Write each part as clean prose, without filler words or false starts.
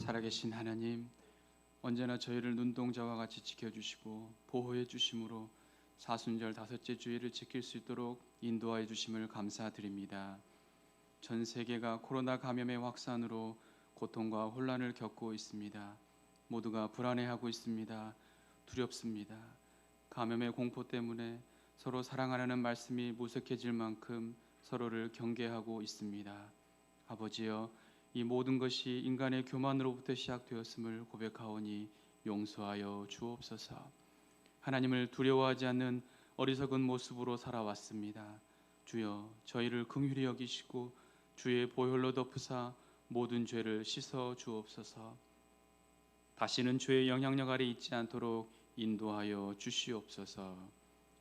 살아계신 하나님, 언제나 저희를 눈동자와 같이 지켜주시고 보호해 주심으로 사순절 다섯째 주일을 지킬 수 있도록 인도하여 주심을 감사드립니다. 전 세계가 코로나 감염의 확산으로 고통과 혼란을 겪고 있습니다. 모두가 불안해하고 있습니다. 두렵습니다. 감염의 공포 때문에 서로 사랑하라는 말씀이 무색해질 만큼 서로를 경계하고 있습니다. 아버지여, 이 모든 것이 인간의 교만으로부터 시작되었음을 고백하오니 용서하여 주옵소서. 하나님을 두려워하지 않는 어리석은 모습으로 살아왔습니다. 주여, 저희를 긍휼히 여기시고 주의 보혈로 덮으사 모든 죄를 씻어 주옵소서. 다시는 죄의 영향력 아래 있지 않도록 인도하여 주시옵소서.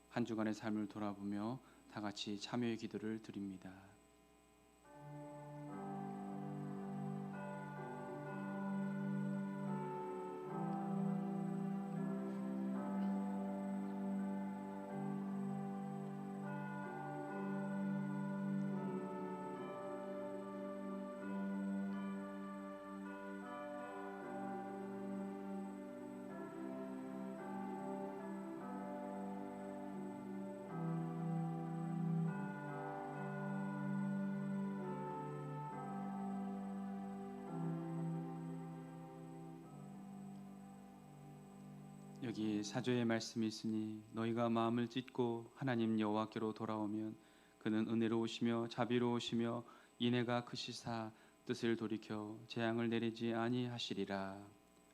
한 주간의 삶을 돌아보며 다 같이 참여의 기도를 드립니다. 여기 사조의 말씀이 있으니 너희가 마음을 찢고 하나님 여호와께로 돌아오면 그는 은혜로우시며 자비로우시며 인애가 크시사 뜻을 돌이켜 재앙을 내리지 아니하시리라.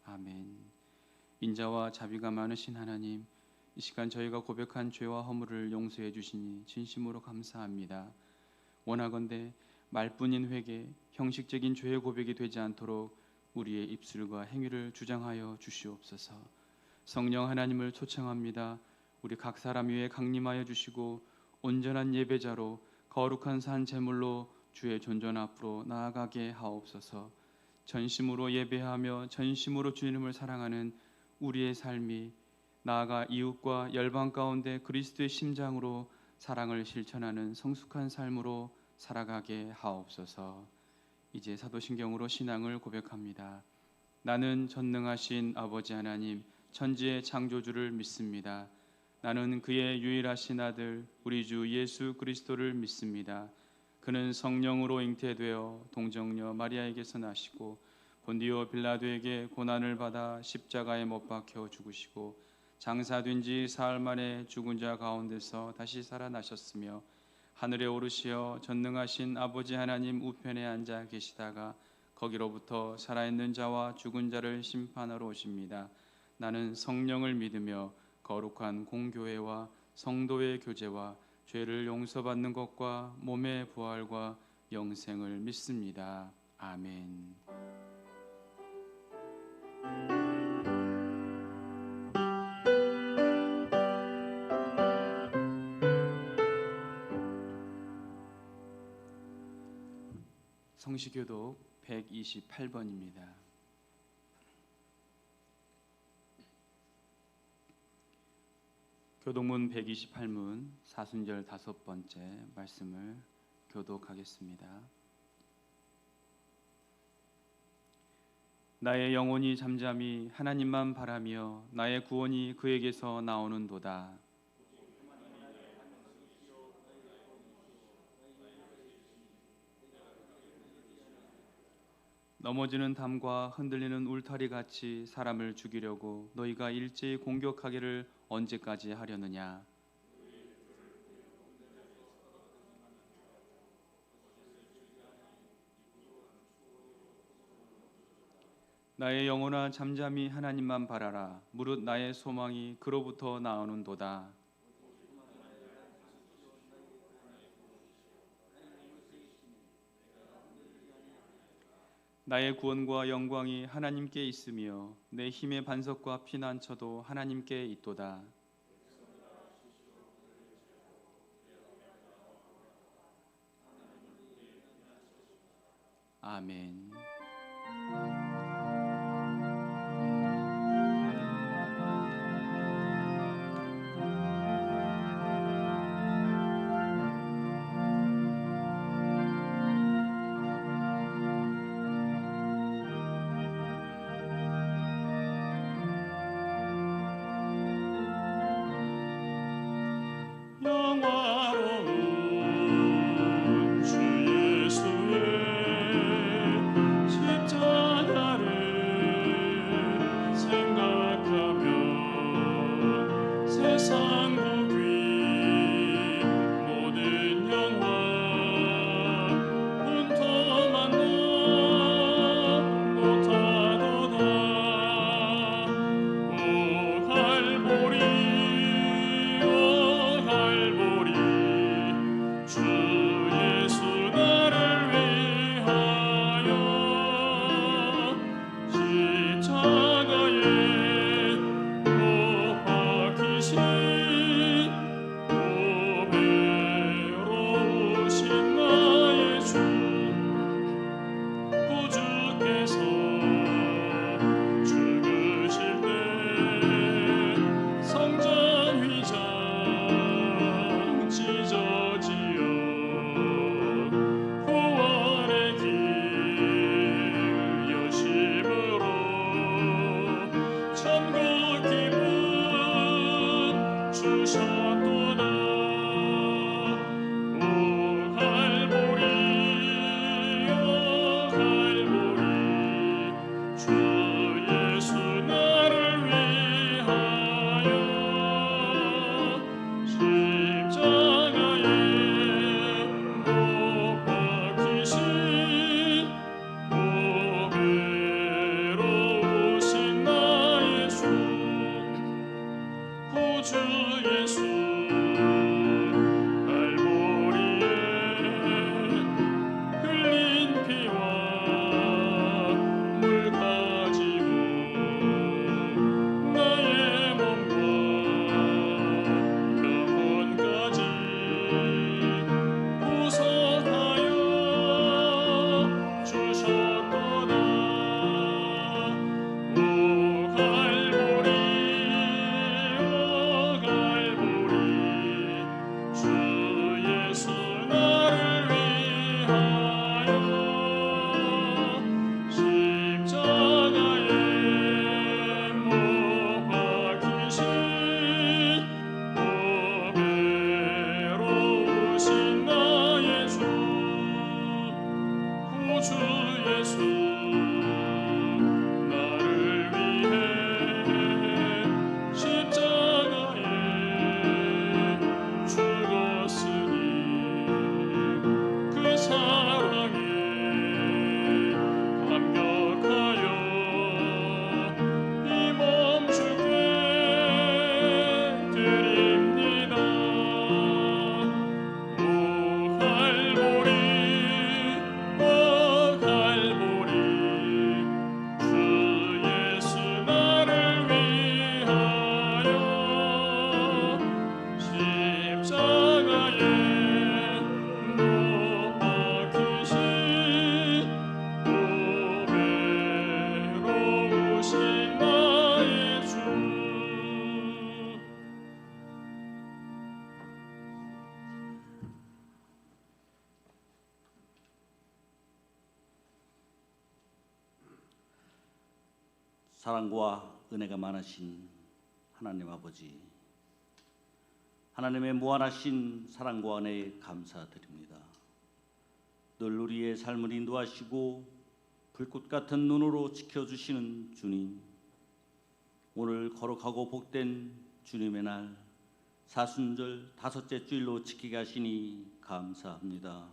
아멘. 인자와 자비가 많으신 하나님, 이 시간 저희가 고백한 죄와 허물을 용서해 주시니 진심으로 감사합니다. 원하건대 말뿐인 회개, 형식적인 죄의 고백이 되지 않도록 우리의 입술과 행위를 주장하여 주시옵소서. 성령 하나님을 초청합니다. 우리 각 사람 위에 강림하여 주시고 온전한 예배자로 거룩한 산 제물로 주의 존전 앞으로 나아가게 하옵소서. 전심으로 예배하며 전심으로 주님을 사랑하는 우리의 삶이 나아가 이웃과 열방 가운데 그리스도의 심장으로 사랑을 실천하는 성숙한 삶으로 살아가게 하옵소서. 이제 사도신경으로 신앙을 고백합니다. 나는 전능하신 아버지 하나님 천지의 창조주를 믿습니다. 나는 그의 유일하신 아들 우리 주 예수 그리스도를 믿습니다. 그는 성령으로 잉태되어 동정녀 마리아에게서 나시고 본디오 빌라도에게 고난을 받아 십자가에 못 박혀 죽으시고 장사된 지 사흘 만에 죽은 자 가운데서 다시 살아나셨으며 하늘에 오르시어 전능하신 아버지 하나님 우편에 앉아 계시다가 거기로부터 살아있는 자와 죽은 자를 심판하러 오십니다. 나는 성령을 믿으며 거룩한 공교회와 성도의 교제와 죄를 용서받는 것과 몸의 부활과 영생을 믿습니다. 아멘. 성시교독 128번입니다. 교독문 128문 사순절 5번째 말씀을 교독하겠습니다. 나의 영혼이 잠잠히 하나님만 바라며 나의 구원이 그에게서 나오는도다. 넘어지는 담과 흔들리는 울타리 같이 사람을 죽이려고 너희가 일제히 공격하기를 언제까지 하려느냐? 나의 영혼아 잠잠히 하나님만 바라라. 무릇 나의 소망이 그로부터 나오는도다. 나의 구원과 영광이 하나님께 있으며 내 힘의 반석과 피난처도 하나님께 있도다. 아멘. 사랑과 은혜가 많으신 하나님 아버지, 하나님의 무한하신 사랑과 은혜에 감사드립니다. 늘 우리의 삶을 인도하시고 불꽃 같은 눈으로 지켜주시는 주님, 오늘 거룩하고 복된 주님의 날 사순절 다섯째 주일로 지키게 하시니 감사합니다.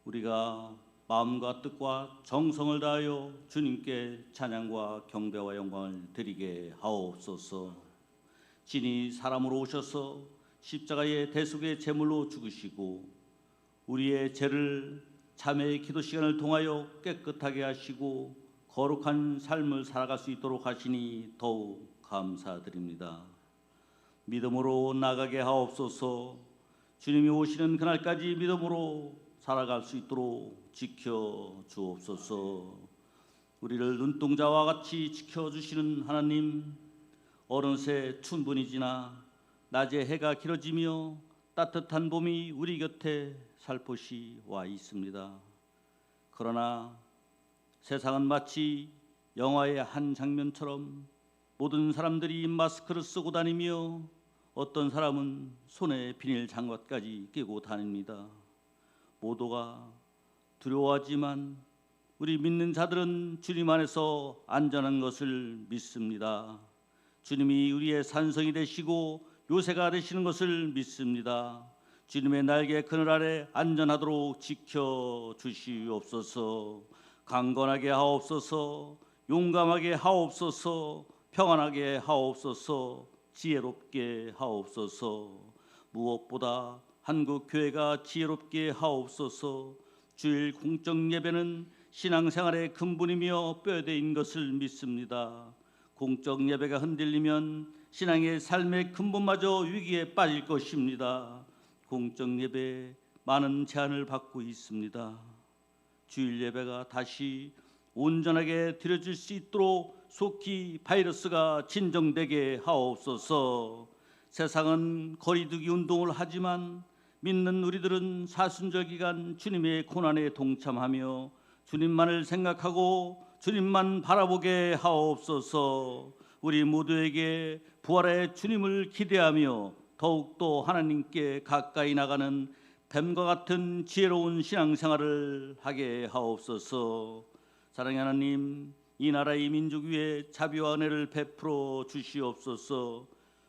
우리가 마음과 뜻과 정성을 다하여 주님께 찬양과 경배와 영광을 드리게 하옵소서. 진이 사람으로 오셔서 십자가의 대속의 제물로 죽으시고 우리의 죄를 자매의 기도 시간을 통하여 깨끗하게 하시고 거룩한 삶을 살아갈 수 있도록 하시니 더욱 감사드립니다. 믿음으로 나가게 하옵소서. 주님이 오시는 그날까지 믿음으로 살아갈 수 있도록 지켜 주옵소서. 우리를 눈동자와 같이 지켜주시는 하나님, 어느새 춘분이 지나 낮에 해가 길어지며 따뜻한 봄이 우리 곁에 살포시 와 있습니다. 그러나 세상은 마치 영화의 한 장면처럼 모든 사람들이 마스크를 쓰고 다니며 어떤 사람은 손에 비닐 장갑까지 끼고 다닙니다. 모두가 두려워하지만 우리 믿는 자들은 주님 안에서 안전한 것을 믿습니다. 주님이 우리의 산성이 되시고 요새가 되시는 것을 믿습니다. 주님의 날개 그늘 아래 안전하도록 지켜주시옵소서. 강건하게 하옵소서. 용감하게 하옵소서. 평안하게 하옵소서. 지혜롭게 하옵소서. 무엇보다 한국 교회가 지혜롭게 하옵소서. 주일 공적 예배는 신앙생활의 근본이며 뼈대인 것을 믿습니다. 공적 예배가 흔들리면 신앙의 삶의 근본마저 위기에 빠질 것입니다. 공적 예배에 많은 제한을 받고 있습니다. 주일 예배가 다시 온전하게 드려질 수 있도록 속히 바이러스가 진정되게 하옵소서. 세상은 거리두기 운동을 하지만 믿는 우리들은 사순절 기간 주님의 고난에 동참하며 주님만을 생각하고 주님만 바라보게 하옵소서. 우리 모두에게 부활의 주님을 기대하며 더욱더 하나님께 가까이 나가는 뱀과 같은 지혜로운 신앙생활을 하게 하옵소서. 사랑의 하나님, 이 나라의 민족 위에 자비와 은혜를 베풀어 주시옵소서.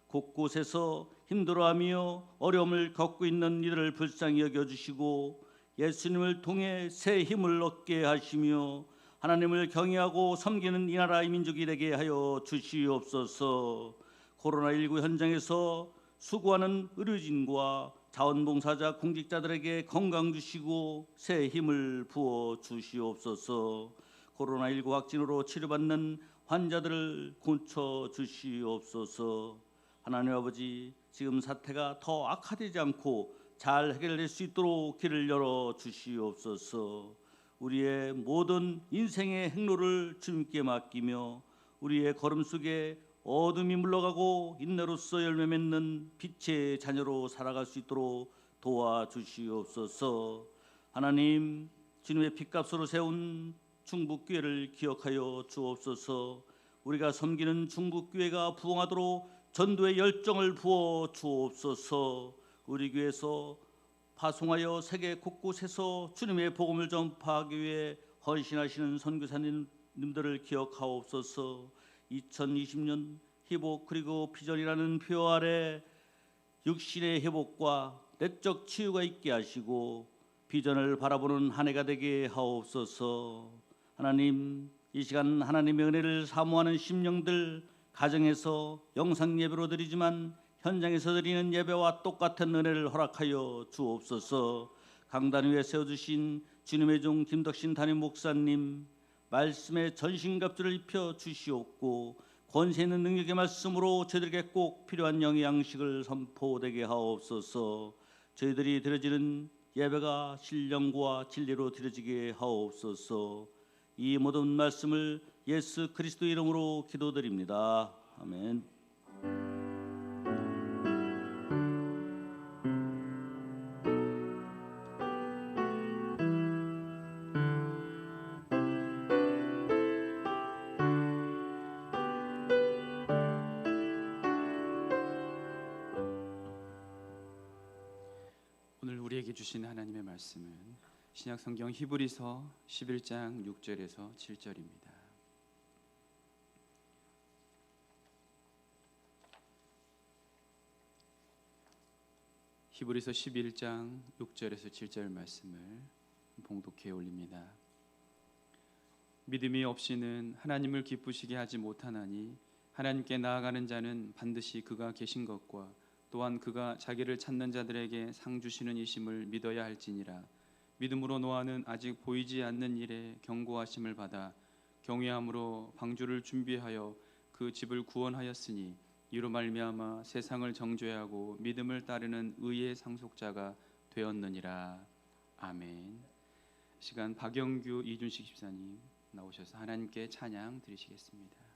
곳곳에서 힘들어하며 어려움을 겪고 있는 이들을 불쌍히 여겨주시고 예수님을 통해 새 힘을 얻게 하시며 하나님을 경외하고 섬기는 이 나라의 민족이 되게 하여 주시옵소서. 코로나19 현장에서 수고하는 의료진과 자원봉사자 공직자들에게 건강 주시고 새 힘을 부어 주시옵소서. 코로나19 확진으로 치료받는 환자들을 고쳐 주시옵소서. 하나님 아버지, 지금 사태가 더 악화되지 않고 잘 해결될 수 있도록 길을 열어 주시옵소서. 우리의 모든 인생의 행로를 주님께 맡기며 우리의 걸음 속에 어둠이 물러가고 인내로서 열매 맺는 빛의 자녀로 살아갈 수 있도록 도와주시옵소서. 하나님, 주님의 핏값으로 세운 중북교회를 기억하여 주옵소서. 우리가 섬기는 중북교회가 부흥하도록 전도의 열정을 부어 주옵소서. 우리 교회에서 파송하여 세계 곳곳에서 주님의 복음을 전파하기 위해 헌신하시는 선교사님들을 기억하옵소서. 2020년 회복 그리고 비전이라는 표 아래 육신의 회복과 내적 치유가 있게 하시고 비전을 바라보는 한 해가 되게 하옵소서. 하나님, 이 시간 하나님의 은혜를 사모하는 심령들 가정에서 영상 예배로 드리지만 현장에서 드리는 예배와 똑같은 은혜를 허락하여 주옵소서. 강단 위에 세워주신 주님의 종 김덕신 담임 목사님 말씀에 전신갑주를 입혀 주시옵고 권세 있는 능력의 말씀으로 저희들에게 꼭 필요한 영의 양식을 선포되게 하옵소서. 저희들이 드려지는 예배가 신령과 진리로 드려지게 하옵소서. 이 모든 말씀을 예수 그리스도 이름으로 기도드립니다. 아멘. 오늘 우리에게 주신 하나님의 말씀은 신약성경 히브리서 11장 6절에서 7절입니다. 히브리서 11장 6절에서 7절 말씀을 봉독해 올립니다. 믿음이 없이는 하나님을 기쁘시게 하지 못하나니 하나님께 나아가는 자는 반드시 그가 계신 것과 또한 그가 자기를 찾는 자들에게 상 주시는 이심을 믿어야 할지니라. 믿음으로 노아는 아직 보이지 않는 일에 경고하심을 받아 경외함으로 방주를 준비하여 그 집을 구원하였으니 이로 말미암아 세상을 정죄하고 믿음을 따르는 의의 상속자가 되었느니라. 아멘. 시간 박영규 이준식 집사님 나오셔서 하나님께 찬양 드리시겠습니다.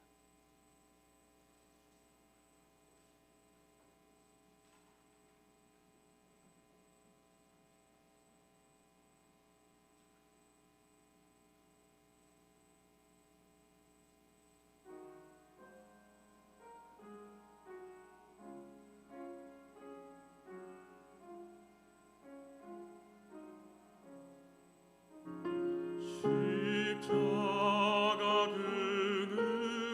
십자가 그늘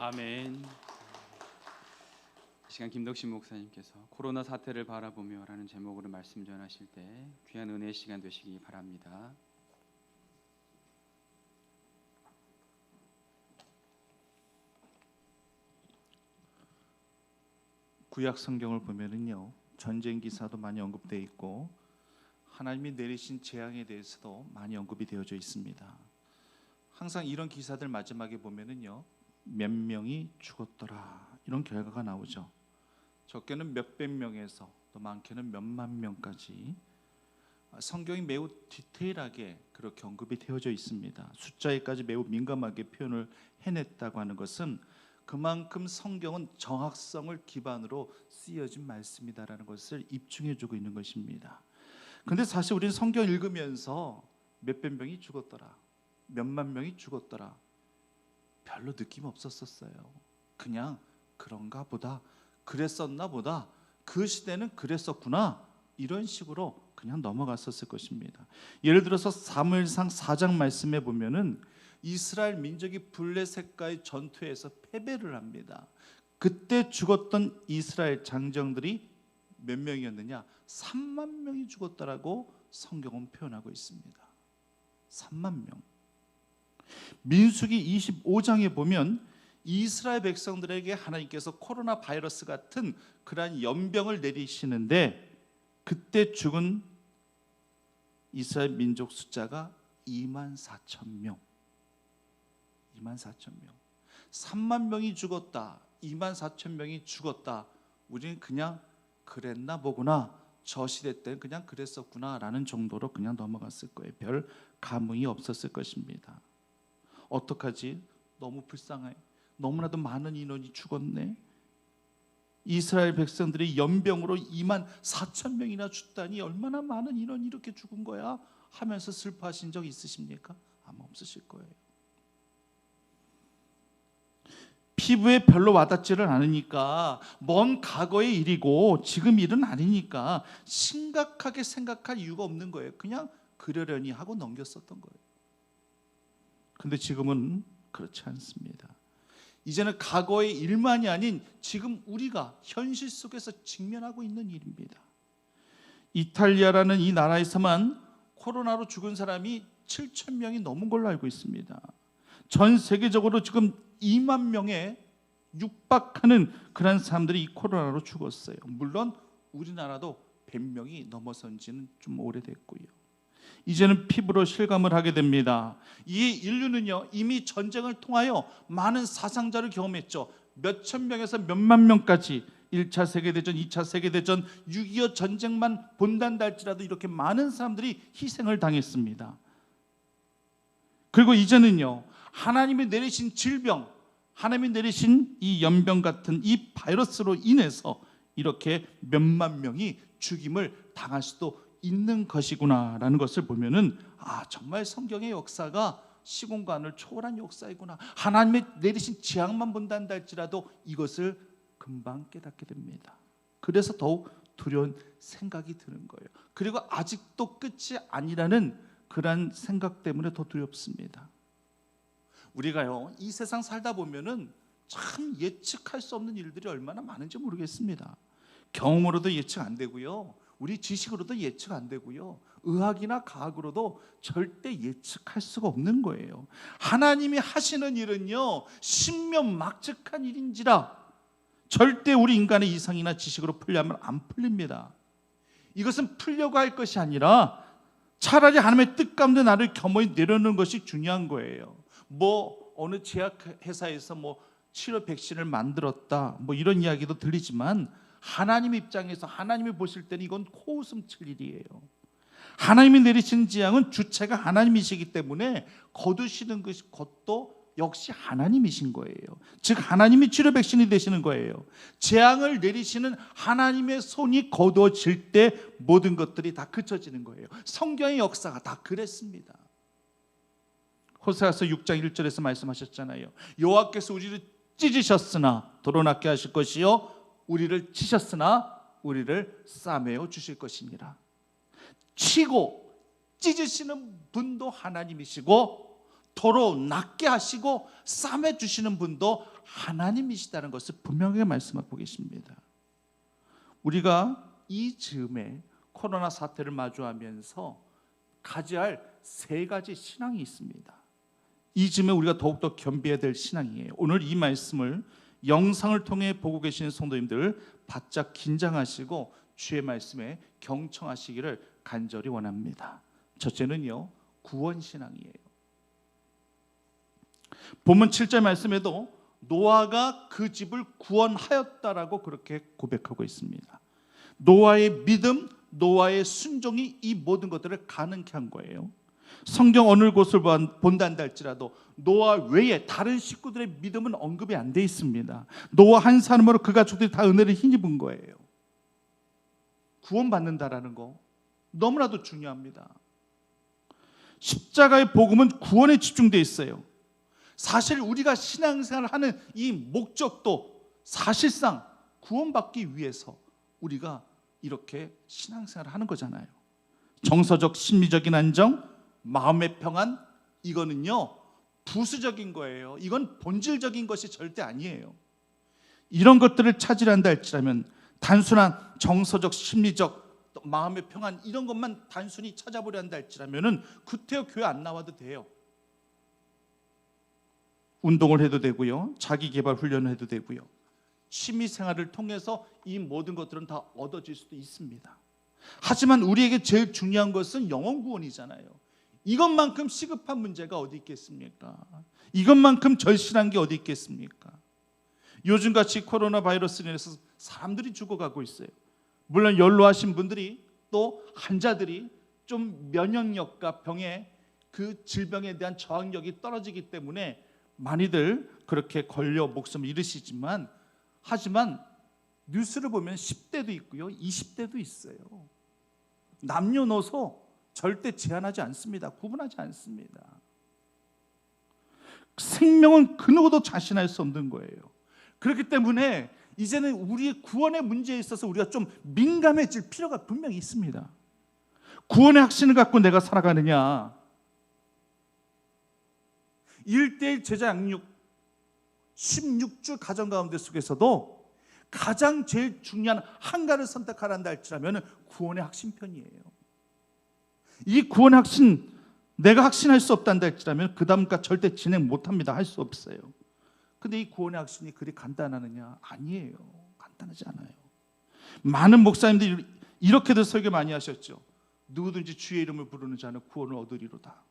아멘. 이 시간 김덕신 목사님께서 코로나 사태를 바라보며라는 제목으로 말씀 전하실 때 귀한 은혜의 시간 되시기 바랍니다. 구약 성경을 보면은요, 전쟁 기사도 많이 언급되어 있고 하나님이 내리신 재앙에 대해서도 많이 언급이 되어져 있습니다. 항상 이런 기사들 마지막에 보면은요, 몇 명이 죽었더라 이런 결과가 나오죠. 적게는 몇백 명에서 또 많게는 몇만 명까지 성경이 매우 디테일하게 그렇게 언급이 되어져 있습니다. 숫자에까지 매우 민감하게 표현을 해냈다고 하는 것은 그만큼 성경은 정확성을 기반으로 쓰여진 말씀이다라는 것을 입증해주고 있는 것입니다. 그런데 사실 우리는 성경 읽으면서 몇백 명이 죽었더라, 몇만 명이 죽었더라 별로 느낌 없었어요. 그냥 그런가 보다, 그랬었나 보다, 그 시대는 그랬었구나 이런 식으로 그냥 넘어갔었을 것입니다. 예를 들어서 사무엘상 4장 말씀에 보면은 이스라엘 민족이 블레셋과의 전투에서 패배를 합니다. 그때 죽었던 이스라엘 장정들이 몇 명이었느냐? 3만 명이 죽었다라고 성경은 표현하고 있습니다. 3만 명. 민수기 25장에 보면 이스라엘 백성들에게 하나님께서 코로나 바이러스 같은 그러한 연병을 내리시는데 그때 죽은 이스라엘 민족 숫자가 24,000명. 24,000명. 3만 명이 죽었다, 24,000명이 죽었다, 우리는 그냥 그랬나 보구나, 저 시대 때 그냥 그랬었구나 라는 정도로 그냥 넘어갔을 거예요. 별 감흥이 없었을 것입니다. 어떡하지? 너무 불쌍해. 너무나도 많은 인원이 죽었네. 이스라엘 백성들이 연병으로 24,000명이나 죽다니 얼마나 많은 인원이 이렇게 죽은 거야 하면서 슬퍼하신 적 있으십니까? 아마 없으실 거예요. 피부에 별로 와닿지를 않으니까, 먼 과거의 일이고 지금 일은 아니니까 심각하게 생각할 이유가 없는 거예요. 그냥 그러려니 하고 넘겼었던 거예요. 근데 지금은 그렇지 않습니다. 이제는 과거의 일만이 아닌 지금 우리가 현실 속에서 직면하고 있는 일입니다. 이탈리아라는 이 나라에서만 코로나로 죽은 사람이 7,000명이 넘은 걸로 알고 있습니다. 전 세계적으로 지금 2만 명에 육박하는 그런 사람들이 이 코로나로 죽었어요. 물론 우리나라도 100명이 넘어선 지는 좀 오래됐고요. 이제는 피부로 실감을 하게 됩니다. 이 인류는요, 이미 전쟁을 통하여 많은 사상자를 경험했죠. 몇천 명에서 몇만 명까지 1차 세계대전, 2차 세계대전, 6.25 전쟁만 본단다 할지라도 이렇게 많은 사람들이 희생을 당했습니다. 그리고 이제는요, 하나님이 내리신 질병, 하나님이 내리신 이 연병 같은 이 바이러스로 인해서 이렇게 몇만 명이 죽임을 당할 수도 있는 것이구나라는 것을 보면은 정말 성경의 역사가 시공간을 초월한 역사이구나. 하나님이 내리신 재앙만 본단다 할지라도 이것을 금방 깨닫게 됩니다. 그래서 더욱 두려운 생각이 드는 거예요. 그리고 아직도 끝이 아니라는 그런 생각 때문에 더 두렵습니다. 우리가요, 이 세상 살다 보면은 참 예측할 수 없는 일들이 얼마나 많은지 모르겠습니다. 경험으로도 예측 안 되고요, 우리 지식으로도 예측 안 되고요, 의학이나 과학으로도 절대 예측할 수가 없는 거예요. 하나님이 하시는 일은요, 신묘막측한 일인지라 절대 우리 인간의 이성이나 지식으로 풀려면 안 풀립니다. 이것은 풀려고 할 것이 아니라 차라리 하나님의 뜻 가운데 나를 겸허히 내려놓는 것이 중요한 거예요. 어느 제약회사에서 치료 백신을 만들었다 이런 이야기도 들리지만 하나님 입장에서 하나님이 보실 때는 이건 코웃음 칠 일이에요. 하나님이 내리신 재앙은 주체가 하나님이시기 때문에 거두시는 것도 역시 하나님이신 거예요. 즉 하나님이 치료 백신이 되시는 거예요. 재앙을 내리시는 하나님의 손이 거두어질 때 모든 것들이 다 그쳐지는 거예요. 성경의 역사가 다 그랬습니다. 호세아서 6장 1절에서 말씀하셨잖아요. 여호와께서 우리를 찢으셨으나 도로낫게 하실 것이요, 우리를 치셨으나 우리를 싸매어 주실 것이니라. 치고 찢으시는 분도 하나님이시고 도로 낫게 하시고 싸매 주시는 분도 하나님이시다는 것을 분명하게 말씀하고 계십니다. 우리가 이 즈음에 코로나 사태를 마주하면서 가져야 할 세 가지 신앙이 있습니다. 이 즈음에 우리가 더욱더 겸비해야 될 신앙이에요. 오늘 이 말씀을 영상을 통해 보고 계시는 성도님들 바짝 긴장하시고 주의 말씀에 경청하시기를 간절히 원합니다. 첫째는요, 구원신앙이에요. 본문 7절 말씀에도 노아가 그 집을 구원하였다라고 그렇게 고백하고 있습니다. 노아의 믿음, 노아의 순종이 이 모든 것들을 가능케 한 거예요. 성경 어느 곳을 본다한다 할지라도 노아 외에 다른 식구들의 믿음은 언급이 안 돼 있습니다. 노아 한 사람으로 그 가족들이 다 은혜를 힘입은 거예요. 구원받는다라는 거 너무나도 중요합니다. 십자가의 복음은 구원에 집중되어 있어요. 사실 우리가 신앙생활을 하는 이 목적도 사실상 구원받기 위해서 우리가 이렇게 신앙생활을 하는 거잖아요. 정서적 심리적인 안정, 마음의 평안, 이거는요 부수적인 거예요. 이건 본질적인 것이 절대 아니에요. 이런 것들을 찾으란다 할지라면 단순한 정서적 심리적 마음의 평안 이런 것만 단순히 찾아보려 한다 할지라면은 구태여 교회 안 나와도 돼요. 운동을 해도 되고요, 자기 개발 훈련을 해도 되고요, 취미 생활을 통해서 이 모든 것들은 다 얻어질 수도 있습니다. 하지만 우리에게 제일 중요한 것은 영혼 구원이잖아요. 이것만큼 시급한 문제가 어디 있겠습니까? 이것만큼 절실한 게 어디 있겠습니까? 요즘같이 코로나 바이러스로 인해서 사람들이 죽어가고 있어요. 물론 연로하신 분들이 또 환자들이 좀 면역력과 병의 그 질병에 대한 저항력이 떨어지기 때문에 많이들 그렇게 걸려 목숨을 잃으시지만, 하지만 뉴스를 보면 10대도 있고요, 20대도 있어요. 남녀노소 절대 제한하지 않습니다. 구분하지 않습니다. 생명은 그 누구도 자신할 수 없는 거예요. 그렇기 때문에 이제는 우리의 구원의 문제에 있어서 우리가 좀 민감해질 필요가 분명히 있습니다. 구원의 확신을 갖고 내가 살아가느냐, 1:1 제자 양육 16주 가정 가운데 속에서도 가장 제일 중요한 한가를 선택하란다 할지라면 구원의 확신편이에요. 이 구원의 확신, 내가 확신할 수 없단다 할지라면 그 다음과 절대 진행 못합니다. 할 수 없어요. 근데 이 구원의 확신이 그리 간단하느냐? 아니에요. 간단하지 않아요. 많은 목사님들이 이렇게도 설교 많이 하셨죠. 누구든지 주의 이름을 부르는 자는 구원을 얻으리로다.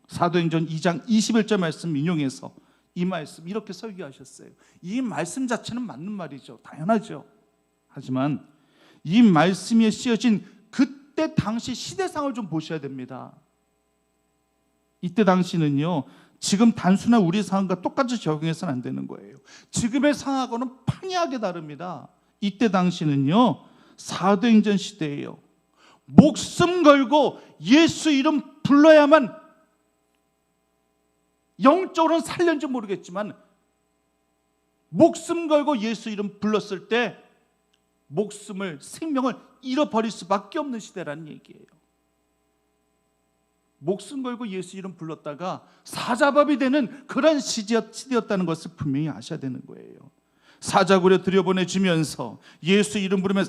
사도행전 2장 21절 말씀 인용해서 이 말씀 이렇게 설교하셨어요. 이 말씀 자체는 맞는 말이죠. 당연하죠. 하지만 이 말씀에 씌어진 그때 당시 시대상을 좀 보셔야 됩니다. 이때 당시는요, 지금 단순한 우리 상황과 똑같이 적용해서는 안 되는 거예요. 지금의 상황하고는 판이하게 다릅니다. 이때 당시는요, 사도행전 시대예요. 목숨 걸고 예수 이름 불러야만, 영적으로는 살렸는지 모르겠지만 목숨 걸고 예수 이름 불렀을 때 목숨을, 생명을 잃어버릴 수밖에 없는 시대라는 얘기예요. 목숨 걸고 예수 이름 불렀다가 사자밥이 되는 그런 시대였다는 것을 분명히 아셔야 되는 거예요. 사자굴에 들여보내주면서 예수 이름 부르면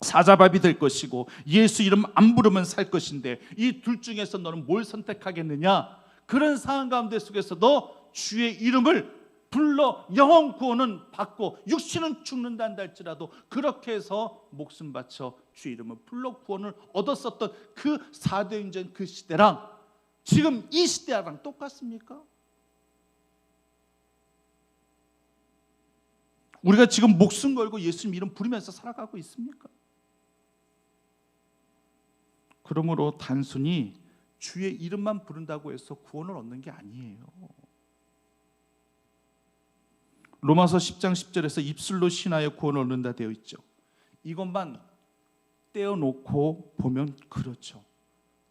사자밥이 될 것이고 예수 이름 안 부르면 살 것인데 이 둘 중에서 너는 뭘 선택하겠느냐? 그런 상황 가운데 속에서도 주의 이름을 불러 영혼 구원은 받고 육신은 죽는다 한다 할지라도 그렇게 해서 목숨 바쳐 주의 이름을 불러 구원을 얻었었던 그 사도행전 그 시대랑 지금 이 시대랑 똑같습니까? 우리가 지금 목숨 걸고 예수님 이름 부르면서 살아가고 있습니까? 그러므로 단순히 주의 이름만 부른다고 해서 구원을 얻는 게 아니에요. 로마서 10장 10절에서 입술로 신하여 구원을 얻는다 되어 있죠. 이것만 떼어놓고 보면 그렇죠.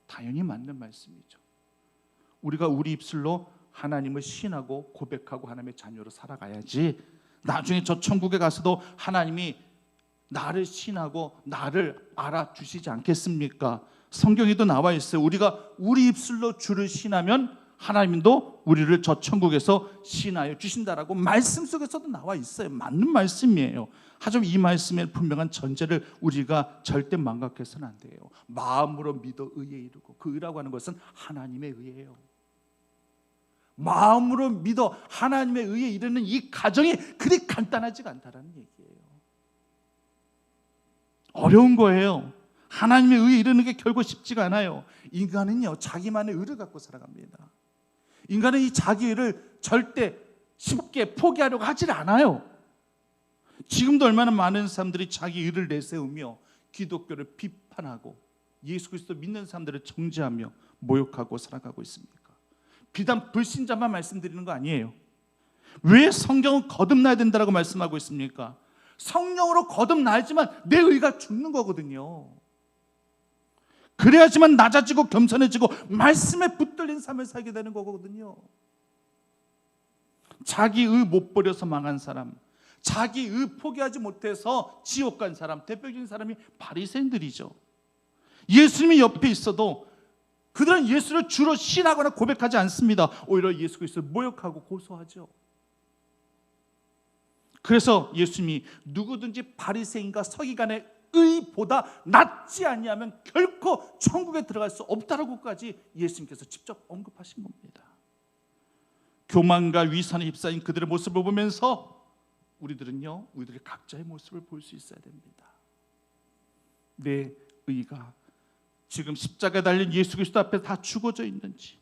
당연히 맞는 말씀이죠. 우리가 우리 입술로 하나님을 신하고 고백하고 하나님의 자녀로 살아가야지 나중에 저 천국에 가서도 하나님이 나를 신하고 나를 알아주시지 않겠습니까? 성경에도 나와 있어요. 우리가 우리 입술로 주를 신하면 하나님도 우리를 저 천국에서 시인하여 주신다라고 말씀 속에서도 나와 있어요. 맞는 말씀이에요. 하지만 이 말씀의 분명한 전제를 우리가 절대 망각해서는 안 돼요. 마음으로 믿어 의에 이르고, 그 의라고 하는 것은 하나님의 의예요. 마음으로 믿어 하나님의 의에 이르는 이 과정이 그리 간단하지가 않다라는 얘기예요. 어려운 거예요. 하나님의 의에 이르는 게 결코 쉽지가 않아요. 인간은요, 자기만의 의를 갖고 살아갑니다. 인간은 이 자기 의를 절대 쉽게 포기하려고 하질 않아요. 지금도 얼마나 많은 사람들이 자기 의를 내세우며 기독교를 비판하고 예수 그리스도 믿는 사람들을 정죄하며 모욕하고 살아가고 있습니까? 비단 불신자만 말씀드리는 거 아니에요. 왜 성경은 거듭나야 된다고 말씀하고 있습니까? 성령으로 거듭나야지만 내 의가 죽는 거거든요. 그래야지만 낮아지고 겸손해지고 말씀에 붙들린 삶을 살게 되는 거거든요. 자기 의 못 버려서 망한 사람, 자기 의 포기하지 못해서 지옥 간 사람, 대표적인 사람이 바리새인들이죠. 예수님이 옆에 있어도 그들은 예수를 주로 신하거나 고백하지 않습니다. 오히려 예수 그리스도를 모욕하고 고소하죠. 그래서 예수님이 누구든지 바리새인과 서기관의 의보다 낫지 아니하면 결코 천국에 들어갈 수 없다라고까지 예수님께서 직접 언급하신 겁니다. 교만과 위선에 휩싸인 그들의 모습을 보면서 우리들은요, 우리들의 각자의 모습을 볼 수 있어야 됩니다. 내 의가 지금 십자가에 달린 예수 그리스도 앞에 다 죽어져 있는지,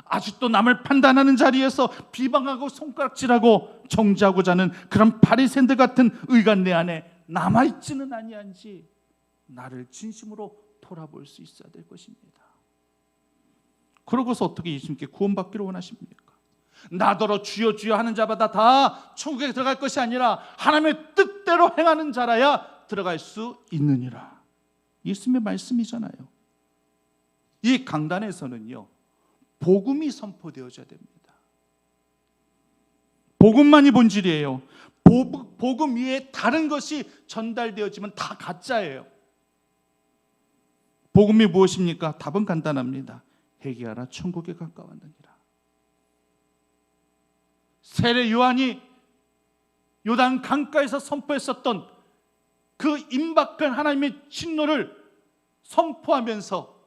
아직도 남을 판단하는 자리에서 비방하고 손가락질하고 정죄하고자 하는 그런 바리새인들 같은 의가 내 안에 남아있지는 아니한지 나를 진심으로 돌아볼 수 있어야 될 것입니다. 그러고서 어떻게 예수님께 구원받기를 원하십니까? 나더러 주여 주여 하는 자마다 다 천국에 들어갈 것이 아니라 하나님의 뜻대로 행하는 자라야 들어갈 수 있느니라. 예수님의 말씀이잖아요. 이 강단에서는요, 복음이 선포되어져야 됩니다. 복음만이 본질이에요. 복음 위에 다른 것이 전달되어지면 다 가짜예요. 복음이 무엇입니까? 답은 간단합니다. 회개하라, 천국에 가까웠느니라. 세례 요한이 요단 강가에서 선포했었던 그 임박한 하나님의 진노를 선포하면서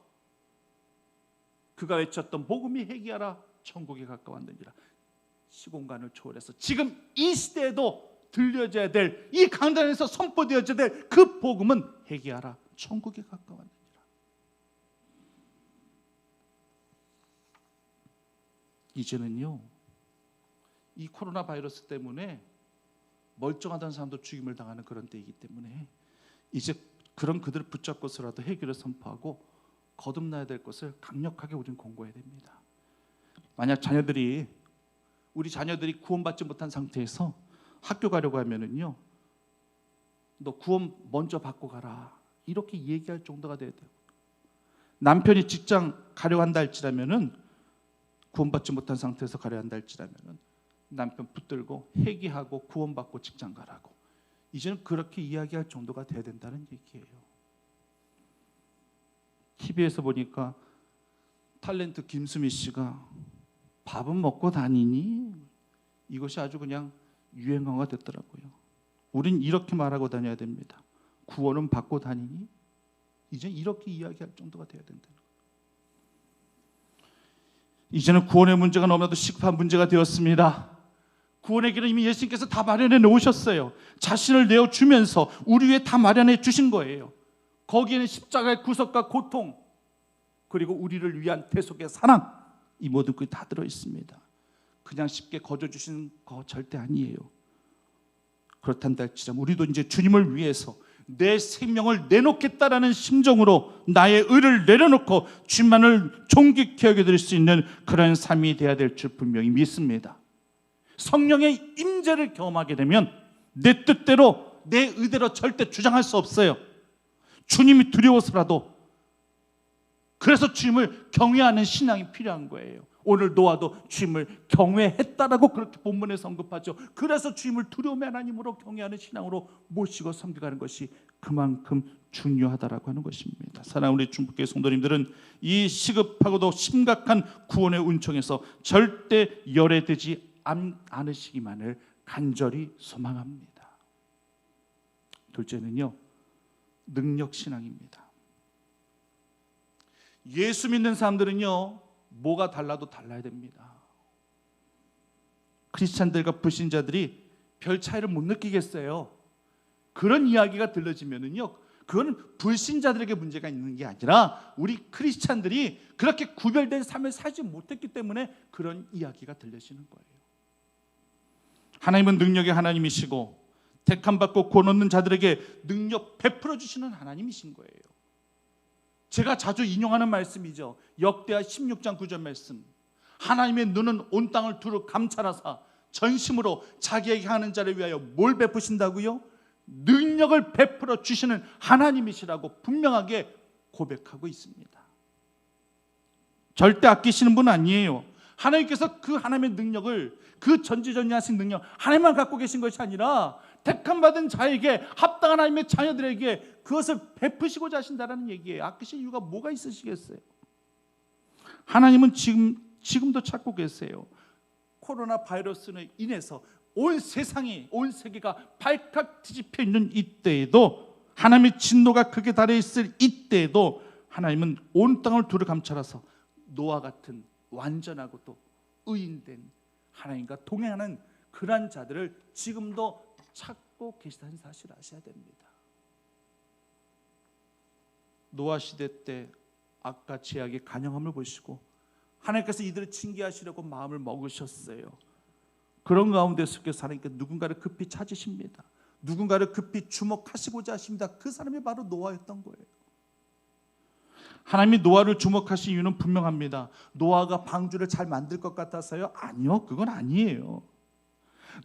그가 외쳤던 복음이 회개하라, 천국에 가까웠느니라. 시공간을 초월해서 지금 이 시대에도 들려져야 될, 이 강단에서 선포되어져야 될 그 복음은 회개하라, 천국에 가까웠느니라. 이제는요, 이 코로나 바이러스 때문에 멀쩡하던 사람도 죽임을 당하는 그런 때이기 때문에 이제 그런 그들을 붙잡고서라도 회개를 선포하고 거듭나야 될 것을 강력하게 우리는 공고해야 됩니다. 만약 우리 자녀들이 구원받지 못한 상태에서 학교 가려고 하면은요, 너 구원 먼저 받고 가라, 이렇게 얘기할 정도가 돼야 돼요. 남편이 직장 가려고 한다 할지라면은, 구원받지 못한 상태에서 가려고 한다 할지라면은 남편 붙들고 회개하고 구원받고 직장 가라고, 이제는 그렇게 이야기할 정도가 돼야 된다는 얘기예요. TV에서 보니까 탤런트 김수미 씨가 밥은 먹고 다니니? 이것이 아주 그냥 유행어가 됐더라고요. 우린 이렇게 말하고 다녀야 됩니다. 구원은 받고 다니니? 이제 이렇게 이야기할 정도가 돼야 된다는 거예요. 이제는 구원의 문제가 너무나도 시급한 문제가 되었습니다. 구원의 길은 이미 예수님께서 다 마련해 놓으셨어요. 자신을 내어주면서 우리 위해 다 마련해 주신 거예요. 거기에는 십자가의 구속과 고통, 그리고 우리를 위한 대속의 사랑, 이 모든 것이 다 들어있습니다. 그냥 쉽게 거저 주시는 거 절대 아니에요. 그렇단다 할지라도 우리도 이제 주님을 위해서 내 생명을 내놓겠다라는 심정으로 나의 의를 내려놓고 주님만을 존귀케 여겨드릴 수 있는 그런 삶이 되어야 될 줄 분명히 믿습니다. 성령의 임재를 경험하게 되면 내 뜻대로 내 의대로 절대 주장할 수 없어요. 주님이 두려워서라도, 그래서 주님을 경외하는 신앙이 필요한 거예요. 오늘 노아도 주님을 경외했다라고 그렇게 본문에서 언급하죠. 그래서 주님을 두려움의 하나님으로 경외하는 신앙으로 모시고 섬겨가는 것이 그만큼 중요하다라고 하는 것입니다. 사랑하는 우리 중북교회 성도님들은 이 시급하고도 심각한 구원의 은총에서 절대 열애되지 않으시기만을 간절히 소망합니다. 둘째는요, 능력신앙입니다. 예수 믿는 사람들은요, 뭐가 달라도 달라야 됩니다. 크리스찬들과 불신자들이 별 차이를 못 느끼겠어요. 그런 이야기가 들려지면은요, 그건 불신자들에게 문제가 있는 게 아니라 우리 크리스찬들이 그렇게 구별된 삶을 살지 못했기 때문에 그런 이야기가 들려지는 거예요. 하나님은 능력의 하나님이시고 택함 받고 구원 얻는 자들에게 능력 베풀어 주시는 하나님이신 거예요. 제가 자주 인용하는 말씀이죠. 역대하 16장 9절 말씀. 하나님의 눈은 온 땅을 두루 감찰하사 전심으로 자기에게 하는 자를 위하여 뭘 베푸신다고요? 능력을 베풀어 주시는 하나님이시라고 분명하게 고백하고 있습니다. 절대 아끼시는 분 아니에요. 하나님께서 그 하나님의 능력을, 그 전지전능하신 능력 하나님만 갖고 계신 것이 아니라 택함 받은 자에게, 합당한 하나님의 자녀들에게 그것을 베푸시고자 하신다는 얘기예요. 아끼실 이유가 뭐가 있으시겠어요? 하나님은 지금도 찾고 계세요. 코로나 바이러스로 인해서 온 세상이, 온 세계가 발칵 뒤집혀 있는 이때에도, 하나님의 진노가 극에 달해 있을 이때에도 하나님은 온 땅을 두루 감찰하서 노아 같은 완전하고 또 의인된 하나님과 동행하는 그러한 자들을 지금도 찾고 계시다는 사실을 아셔야 됩니다. 노아 시대 때 악과 죄악의 간영함을 보시고 하나님께서 이들을 징계하시려고 마음을 먹으셨어요. 그런 가운데 속에서 하나님께 누군가를 급히 찾으십니다. 누군가를 급히 주목하시고자 하십니다. 그 사람이 바로 노아였던 거예요. 하나님이 노아를 주목하신 이유는 분명합니다. 노아가 방주를 잘 만들 것 같아서요? 아니요, 그건 아니에요.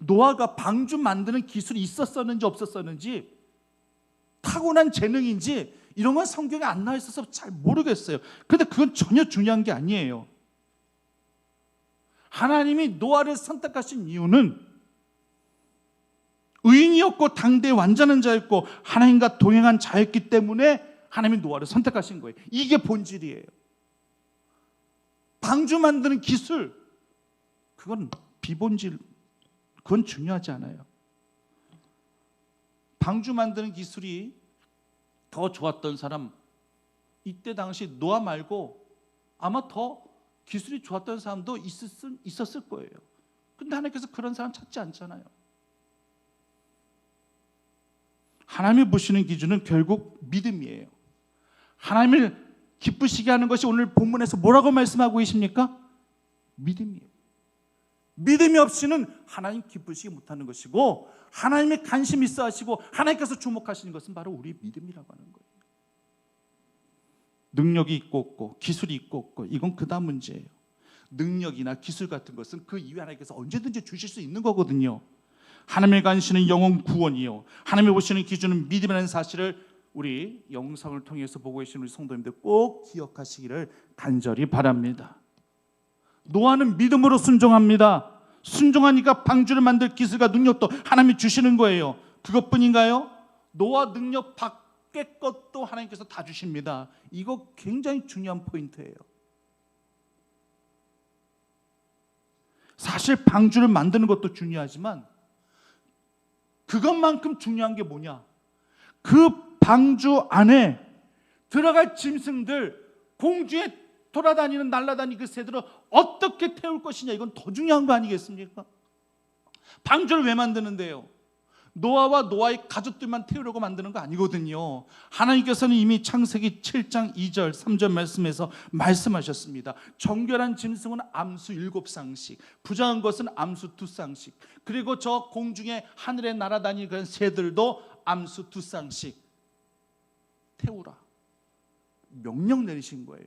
노아가 방주 만드는 기술이 있었었는지 없었었는지, 타고난 재능인지 이런 건 성경에 안 나와 있어서 잘 모르겠어요. 그런데 그건 전혀 중요한 게 아니에요. 하나님이 노아를 선택하신 이유는 의인이었고 당대의 완전한 자였고 하나님과 동행한 자였기 때문에 하나님이 노아를 선택하신 거예요. 이게 본질이에요. 방주 만드는 기술, 그건 비본질, 그건 중요하지 않아요. 방주 만드는 기술이 더 좋았던 사람, 이때 당시 노아 말고 아마 더 기술이 좋았던 사람도 있었을 거예요. 근데 하나님께서 그런 사람 찾지 않잖아요. 하나님이 보시는 기준은 결국 믿음이에요. 하나님을 기쁘시게 하는 것이 오늘 본문에서 뭐라고 말씀하고 계십니까? 믿음이에요. 믿음이 없이는 하나님 기쁘시게 못하는 것이고, 하나님의 관심 있어 하시고 하나님께서 주목하시는 것은 바로 우리 믿음이라고 하는 거예요. 능력이 있고 없고 기술이 있고 없고 이건 그 다음 문제예요. 능력이나 기술 같은 것은 그 이후에 하나님께서 언제든지 주실 수 있는 거거든요. 하나님의 관심은 영혼 구원이요, 하나님이 보시는 기준은 믿음이라는 사실을 우리 영상을 통해서 보고 계시는 우리 성도님들 꼭 기억하시기를 간절히 바랍니다. 노아는 믿음으로 순종합니다. 순종하니까 방주를 만들 기술과 능력도 하나님이 주시는 거예요. 그것뿐인가요? 노아 능력 밖의 것도 하나님께서 다 주십니다. 이거 굉장히 중요한 포인트예요. 사실 방주를 만드는 것도 중요하지만 그것만큼 중요한 게 뭐냐? 그 방주 안에 들어갈 짐승들, 공중에 돌아다니는 날아다니는 그 새들을 어떻게 태울 것이냐, 이건 더 중요한 거 아니겠습니까? 방주를 왜 만드는데요? 노아와 노아의 가족들만 태우려고 만드는 거 아니거든요. 하나님께서는 이미 창세기 7장 2절 3절 말씀에서 말씀하셨습니다. 정결한 짐승은 암수 7쌍씩, 부정한 것은 암수 2쌍씩, 그리고 저 공중에 하늘에 날아다니는 그런 새들도 암수 2쌍씩 태우라 명령 내리신 거예요.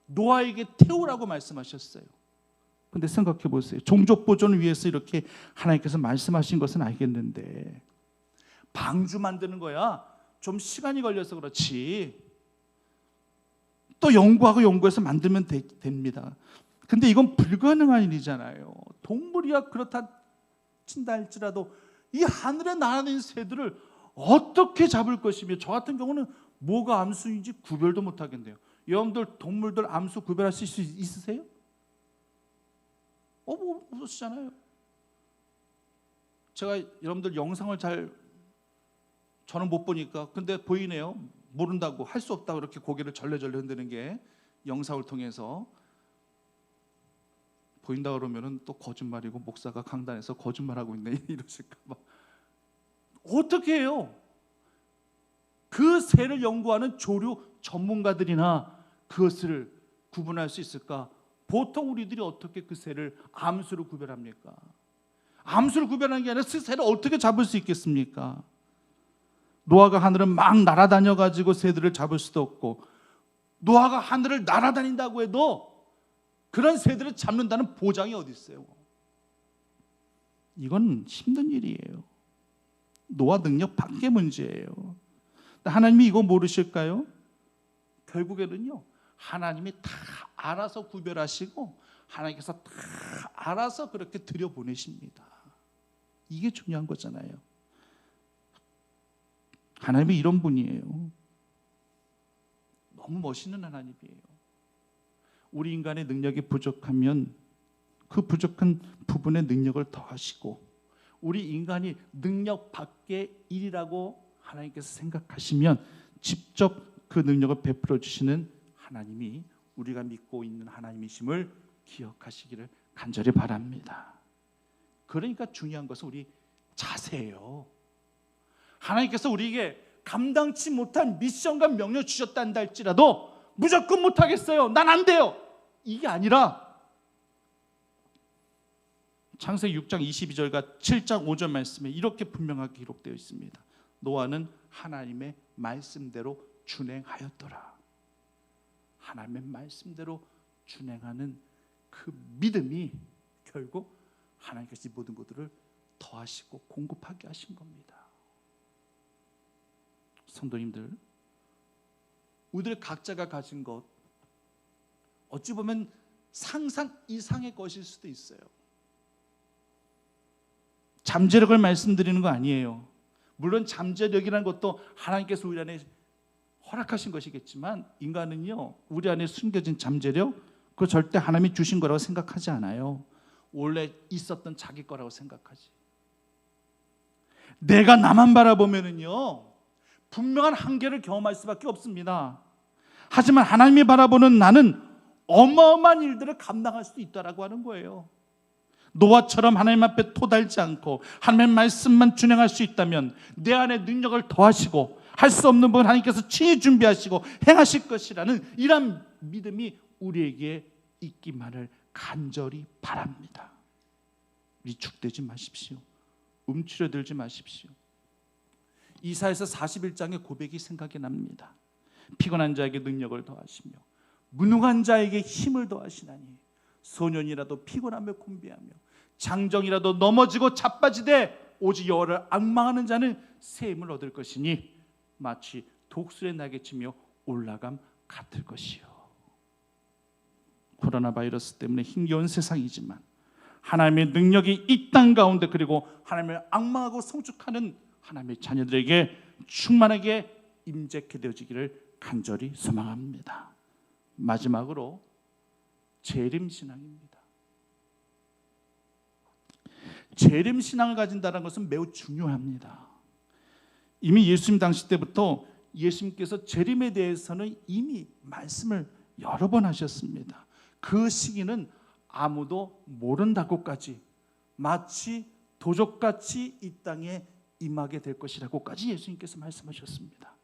노아에게 태우라고 말씀하셨어요. 근데 생각해 보세요. 종족 보존을 위해서 이렇게 하나님께서 말씀하신 것은 알겠는데, 방주 만드는 거야 좀 시간이 걸려서 그렇지 또 연구해서 만들면 됩니다. 근데 이건 불가능한 일이잖아요. 동물이야 그렇다 친다 할지라도 이 하늘에 날아다니는 새들을 어떻게 잡을 것이며, 저 같은 경우는 뭐가 암수인지 구별도 못하겠네요. 여러분들 동물들 암수 구별하실 수 있으세요? 모르시잖아요. 제가 여러분들 영상을 저는 못 보니까 근데 보이네요. 모른다고, 할 수 없다고 이렇게 고개를 절레절레 흔드는 게 영상을 통해서 보인다 그러면은 또 거짓말이고 목사가 강단에서 거짓말하고 있네 이러실까 봐. 어떻게 해요? 그 새를 연구하는 조류 전문가들이나 그것을 구분할 수 있을까? 보통 우리들이 어떻게 그 새를 암수로 구별합니까? 암수를 구별하는 게 아니라 그 새를 어떻게 잡을 수 있겠습니까? 노아가 하늘을 막 날아다녀 가지고 새들을 잡을 수도 없고, 노아가 하늘을 날아다닌다고 해도 그런 새들을 잡는다는 보장이 어디 있어요? 이건 힘든 일이에요. 노아 능력 밖의 문제예요. 하나님이 이거 모르실까요? 결국에는요, 하나님이 다 알아서 구별하시고 하나님께서 다 알아서 그렇게 들여보내십니다. 이게 중요한 거잖아요. 하나님이 이런 분이에요. 너무 멋있는 하나님이에요. 우리 인간의 능력이 부족하면 그 부족한 부분의 능력을 더하시고, 우리 인간이 능력 밖의 일이라고 하나님께서 생각하시면 직접 그 능력을 베풀어 주시는 하나님이 우리가 믿고 있는 하나님이심을 기억하시기를 간절히 바랍니다. 그러니까 중요한 것은 우리 자세예요. 하나님께서 우리에게 감당치 못한 미션과 명령 주셨단다 할지라도 무조건 못하겠어요, 난 안 돼요, 이게 아니라 창세기 6장 22절과 7장 5절 말씀에 이렇게 분명하게 기록되어 있습니다. 노아는 하나님의 말씀대로 준행하였더라. 하나님의 말씀대로 준행하는 그 믿음이 결국 하나님께서 이 모든 것들을 더하시고 공급하게 하신 겁니다. 성도님들, 우리들 각자가 가진 것, 어찌 보면 상상 이상의 것일 수도 있어요. 잠재력을 말씀드리는 거 아니에요. 물론 잠재력이라는 것도 하나님께서 우리 안에 허락하신 것이겠지만, 인간은요, 우리 안에 숨겨진 잠재력, 그거 절대 하나님이 주신 거라고 생각하지 않아요. 원래 있었던 자기 거라고 생각하지. 내가 나만 바라보면은요, 분명한 한계를 경험할 수밖에 없습니다. 하지만 하나님이 바라보는 나는 어마어마한 일들을 감당할 수 있다라고 하는 거예요. 노아처럼 하나님 앞에 토달지 않고 하나님의 말씀만 준행할 수 있다면 내 안에 능력을 더하시고 할 수 없는 부분 하나님께서 친히 준비하시고 행하실 것이라는 이런 믿음이 우리에게 있기만을 간절히 바랍니다. 위축되지 마십시오. 움츠려들지 마십시오. 이사야서 41장의 고백이 생각이 납니다. 피곤한 자에게 능력을 더하시며 무능한 자에게 힘을 더하시나니 소년이라도 피곤하며 곤비하며 장정이라도 넘어지고 자빠지되 오직 여호와를 앙망하는 자는 새 힘을 얻을 것이니 마치 독수리의 날개치며 올라감 같을 것이요. 코로나 바이러스 때문에 힘겨운 세상이지만 하나님의 능력이 이 땅 가운데, 그리고 하나님을 앙망하고 성축하는 하나님의 자녀들에게 충만하게 임재케 되어지기를 간절히 소망합니다. 마지막으로 재림신앙입니다. 재림신앙을 가진다는 것은 매우 중요합니다. 이미 예수님 당시 때부터 예수님께서 재림에 대해서는 이미 말씀을 여러 번 하셨습니다. 그 시기는 아무도 모른다고까지, 마치 도적같이 이 땅에 임하게 될 것이라고까지 예수님께서 말씀하셨습니다.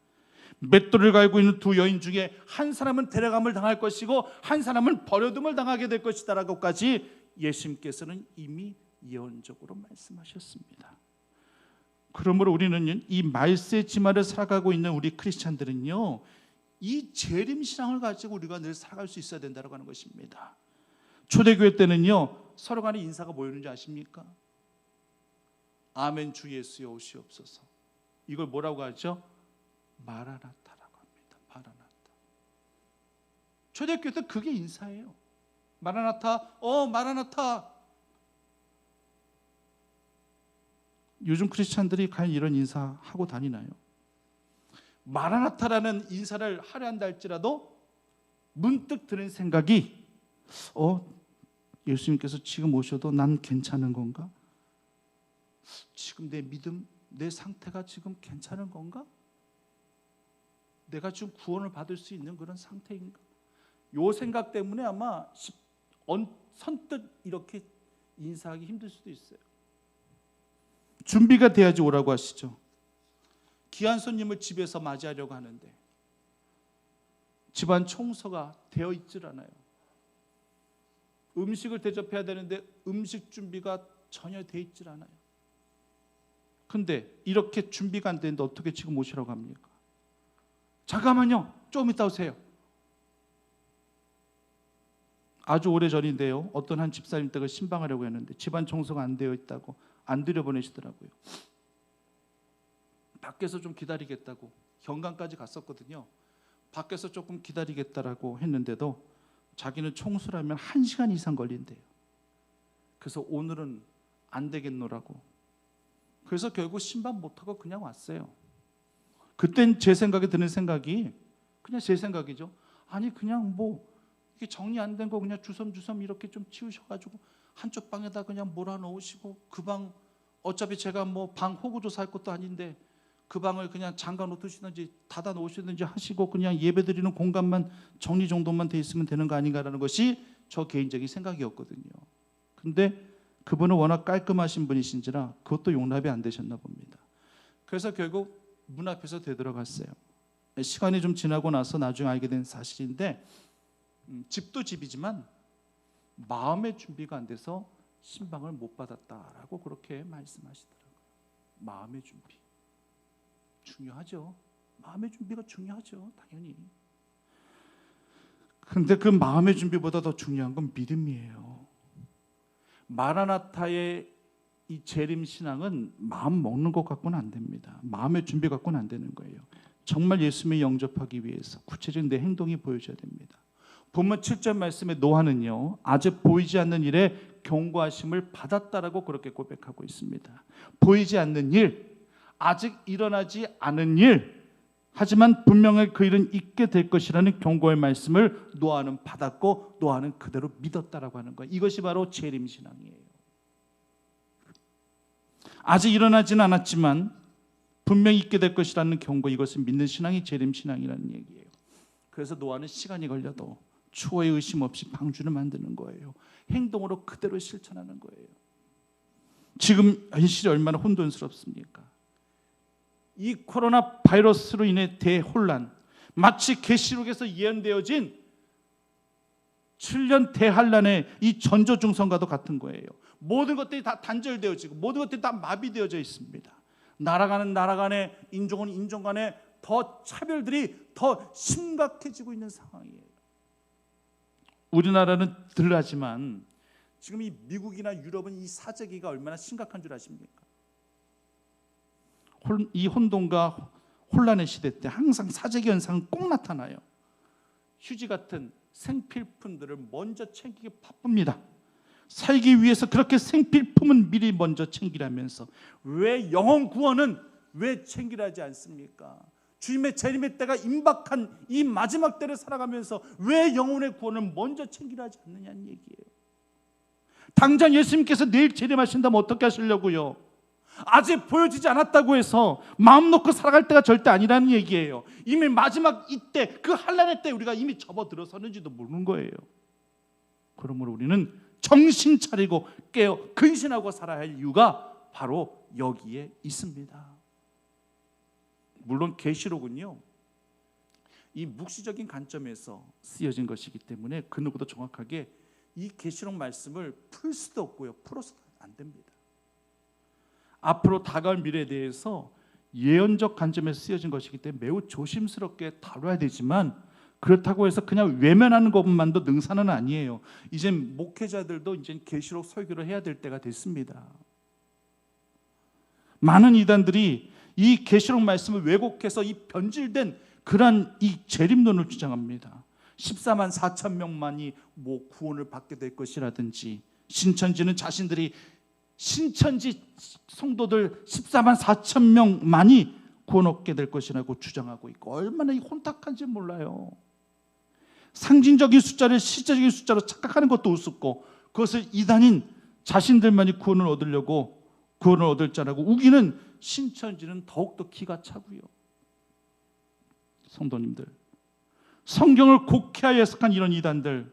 맷돌을 갈고 있는 두 여인 중에 한 사람은 데려감을 당할 것이고 한 사람은 버려둠을 당하게 될 것이다라고까지 예수님께서는 이미 예언적으로 말씀하셨습니다. 그러므로 우리는 이 말세의 지말을 살아가고 있는 우리 크리스찬들은요, 이 재림신앙을 가지고 우리가 늘 살아갈 수 있어야 된다고 하는 것입니다. 초대교회 때는요, 서로 간에 인사가 뭐였는지 아십니까? 아멘 주 예수여 오시옵소서. 이걸 뭐라고 하죠? 마라나타라고 합니다. 마라나타. 초대교회도 그게 인사예요. 마라나타, 마라나타. 요즘 크리스찬들이 과연 이런 인사하고 다니나요? 마라나타라는 인사를 하려 한다 할지라도 문득 드는 생각이 예수님께서 지금 오셔도 난 괜찮은 건가? 지금 내 믿음, 내 상태가 지금 괜찮은 건가? 내가 지금 구원을 받을 수 있는 그런 상태인가? 요 생각 때문에 아마 선뜻 이렇게 인사하기 힘들 수도 있어요. 준비가 돼야지 오라고 하시죠. 귀한 손님을 집에서 맞이하려고 하는데 집안 청소가 되어 있질 않아요. 음식을 대접해야 되는데 음식 준비가 전혀 되어 있질 않아요. 근데 이렇게 준비가 안 되는데 어떻게 지금 오시라고 합니까? 잠깐만요. 조금 이따 오세요. 아주 오래전인데요. 어떤 한 집사님 댁을 신방하려고 했는데 집안 청소가 안 되어 있다고 안 들여보내시더라고요. 밖에서 좀 기다리겠다고 현관까지 갔었거든요. 밖에서 조금 기다리겠다라고 했는데도 자기는 청소를 하면 1시간 이상 걸린대요. 그래서 오늘은 안 되겠노라고. 그래서 결국 신방 못하고 그냥 왔어요. 그땐 제 생각에 드는 생각이 그냥 제 생각이죠. 아니 그냥 뭐 이게 정리 안 된 거 그냥 주섬주섬 이렇게 좀 치우셔가지고 한쪽 방에다 그냥 몰아넣으시고 그 방 어차피 제가 뭐 방 호구조사 할 것도 아닌데 그 방을 그냥 잠가 놓으시든지 닫아 놓으시든지 하시고 그냥 예배드리는 공간만 정리 정도만 돼 있으면 되는 거 아닌가라는 것이 저 개인적인 생각이었거든요. 근데 그분은 워낙 깔끔하신 분이신지라 그것도 용납이 안 되셨나 봅니다. 그래서 결국 문 앞에서 되돌아갔어요. 시간이 좀 지나고 나서 나중에 알게 된 사실인데 집도 집이지만 마음의 준비가 안 돼서 신방을 못 받았다라고 그렇게 말씀하시더라고요. 마음의 준비 중요하죠. 마음의 준비가 중요하죠. 당연히. 근데 그 마음의 준비보다 더 중요한 건 믿음이에요. 마라나타의 이 재림 신앙은 마음 먹는 것 갖고는 안 됩니다. 마음의 준비 갖고는 안 되는 거예요. 정말 예수님을 영접하기 위해서 구체적인 내 행동이 보여져야 됩니다. 본문 7절 말씀의 노아는요, 아직 보이지 않는 일에 경고하심을 받았다라고 그렇게 고백하고 있습니다. 보이지 않는 일, 아직 일어나지 않은 일, 하지만 분명히 그 일은 있게 될 것이라는 경고의 말씀을 노아는 받았고 노아는 그대로 믿었다라고 하는 거예요. 이것이 바로 재림신앙이에요. 아직 일어나지는 않았지만 분명히 있게 될 것이라는 경고, 이것을 믿는 신앙이 재림신앙이라는 얘기예요. 그래서 노아는 시간이 걸려도 추호의 의심 없이 방주를 만드는 거예요. 행동으로 그대로 실천하는 거예요. 지금 현실이 얼마나 혼돈스럽습니까? 이 코로나 바이러스로 인해 대혼란, 마치 계시록에서 예언되어진 7년 대환란의 이 전조중성과도 같은 거예요. 모든 것들이 다 단절되어지고 모든 것들이 다 마비되어져 있습니다. 나라가는 나라 간에, 인종은 인종 간에 더 차별들이 더 심각해지고 있는 상황이에요. 우리나라는 덜하지만 지금 이 미국이나 유럽은 이 사재기가 얼마나 심각한 줄 아십니까? 이 혼돈과 혼란의 시대 때 항상 사재기 현상은 꼭 나타나요. 휴지 같은 생필품들을 먼저 챙기기 바쁩니다. 살기 위해서 그렇게 생필품은 미리 먼저 챙기라면서 왜 영혼 구원은 왜 챙기라지 않습니까? 주님의 재림의 때가 임박한 이 마지막 때를 살아가면서 왜 영혼의 구원을 먼저 챙기라지 않느냐는 얘기예요. 당장 예수님께서 내일 재림하신다면 어떻게 하시려고요? 아직 보여지지 않았다고 해서 마음 놓고 살아갈 때가 절대 아니라는 얘기예요. 이미 마지막 이때, 그 환란의 때 우리가 이미 접어들어서는지도 모르는 거예요. 그러므로 우리는 정신 차리고 깨어 근신하고 살아야 할 이유가 바로 여기에 있습니다. 물론 계시록은요, 이 묵시적인 관점에서 쓰여진 것이기 때문에 그 누구도 정확하게 이 계시록 말씀을 풀 수도 없고요, 풀어서도 안 됩니다. 앞으로 다가올 미래에 대해서 예언적 관점에서 쓰여진 것이기 때문에 매우 조심스럽게 다뤄야 되지만, 그렇다고 해서 그냥 외면하는 것만도 능사는 아니에요. 이제 목회자들도 이제 계시록 설교를 해야 될 때가 됐습니다. 많은 이단들이 이 계시록 말씀을 왜곡해서 이 변질된 그러한 이 재림론을 주장합니다. 14만 4천 명만이 뭐 구원을 받게 될 것이라든지, 신천지는 자신들이 신천지 성도들 14만 4천 명만이 구원 얻게 될 것이라고 주장하고 있고, 얼마나 혼탁한지 몰라요. 상징적인 숫자를 실제적인 숫자로 착각하는 것도 우습고, 그것을 이단인 자신들만이 구원을 얻으려고 구원을 얻을 자라고 우기는 신천지는 더욱더 기가 차고요. 성도님들, 성경을 곡해하여 해석한 이런 이단들,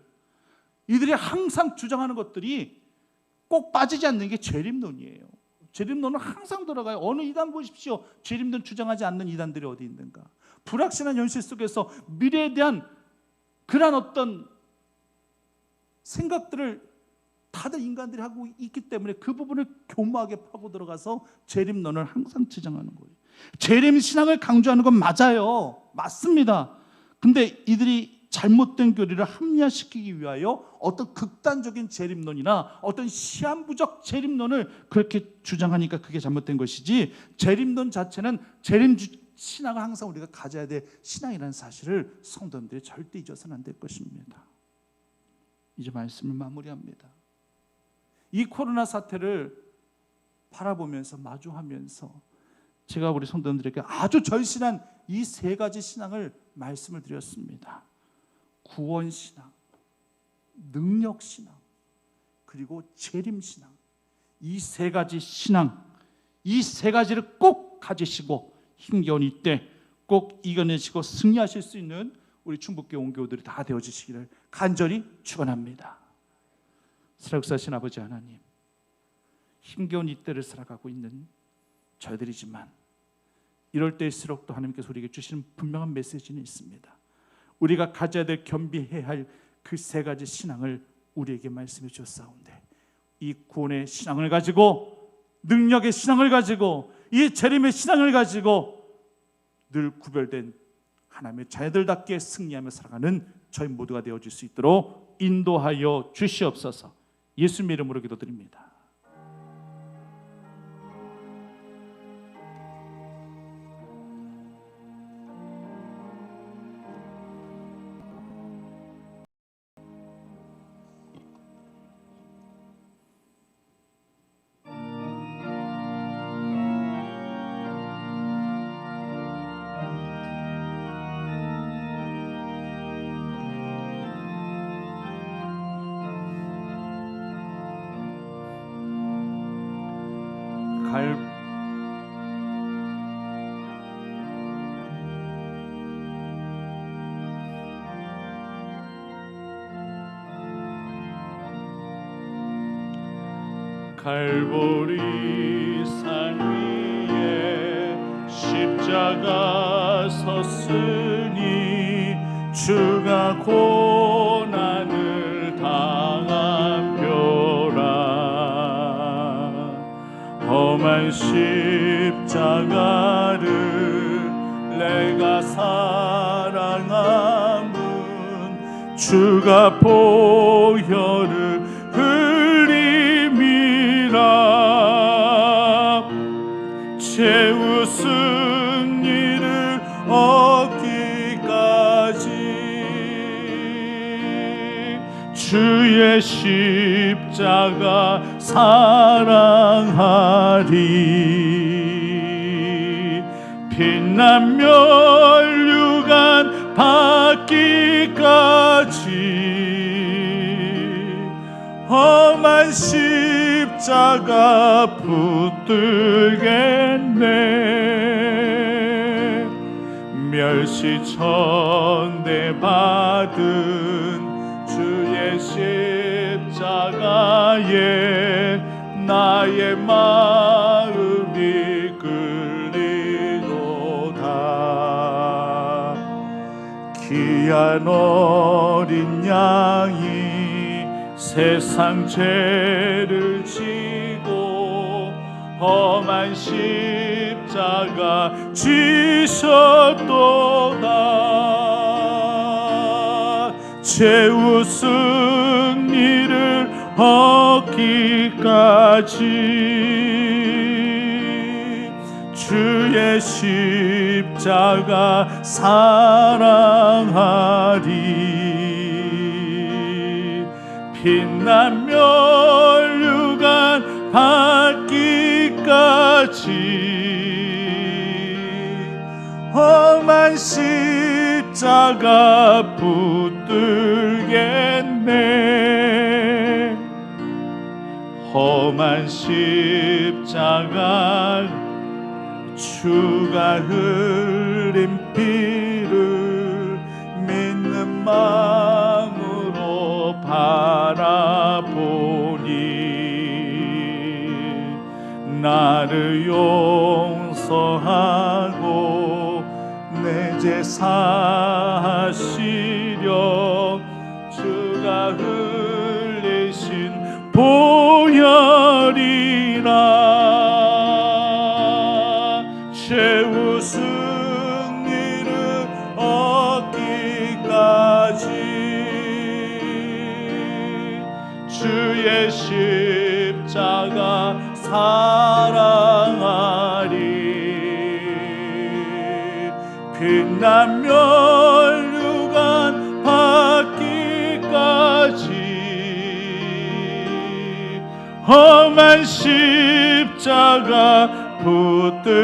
이들이 항상 주장하는 것들이 꼭 빠지지 않는 게 재림론이에요. 재림론은 항상 들어가요. 어느 이단 보십시오. 재림론 주장하지 않는 이단들이 어디 있는가. 불확실한 현실 속에서 미래에 대한 그런 어떤 생각들을 다들 인간들이 하고 있기 때문에 그 부분을 교묘하게 파고 들어가서 재림론을 항상 주장하는 거예요. 재림 신앙을 강조하는 건 맞아요. 맞습니다. 근데 이들이 잘못된 교리를 합리화시키기 위하여 어떤 극단적인 재림론이나 어떤 시한부적 재림론을 그렇게 주장하니까 그게 잘못된 것이지, 재림론 자체는 재림 신앙을 항상 우리가 가져야 될 신앙이라는 사실을 성도님들이 절대 잊어서는 안 될 것입니다. 이제 말씀을 마무리합니다. 이 코로나 사태를 바라보면서 마주하면서 제가 우리 성도님들에게 아주 절실한 이 세 가지 신앙을 말씀을 드렸습니다. 구원신앙, 능력신앙, 그리고 재림신앙. 이 세 가지 신앙, 이 세 가지를 꼭 가지시고 힘겨운 이때 꼭 이겨내시고 승리하실 수 있는 우리 충북교회 온교우들이 다 되어주시기를 간절히 축원합니다. 살아계신 아버지 하나님, 힘겨운 이때를 살아가고 있는 저희들이지만 이럴 때일수록 또 하나님께서 우리에게 주시는 분명한 메시지는 있습니다. 우리가 가져야 될, 겸비해야 할 그 세 가지 신앙을 우리에게 말씀해 주셨사온데, 이 구원의 신앙을 가지고, 능력의 신앙을 가지고, 이 재림의 신앙을 가지고 늘 구별된 하나님의 자녀들답게 승리하며 살아가는 저희 모두가 되어줄 수 있도록 인도하여 주시옵소서. 예수님의 이름으로 기도드립니다. 갈보리 산 위에 십자가 섰으니 주가 고난을 당한 표라. 험한 십자가를 내가 사랑함은 주가 보혈을 채우은 이를 얻기까지 주의 십자가 사랑하리. 빛난 멸류관 받기까지 험한 십자가 붙들겠네. 멸시천대 받은 주의 십자가에 나의 마음이 끌리도다. 귀한 어린 양이 세상 죄를 지고 험한 십자가 지셨도다. 채우은 이를 얻기까지 주의 십자가 사랑하리. 빛나며 혈류관 받기까지 험한 십자가 붙들겠네. 험한 십자가 주가 흘린 피를 믿는 마음으로 바라보니 나를 용서하고 내 제사 하시려 주가 흘리신 보혈이라. 최후 승리를 얻기까지 주의 십자가 사랑하리. 빛나며 혈류관 받기까지 험한 십자가 붙들겠네.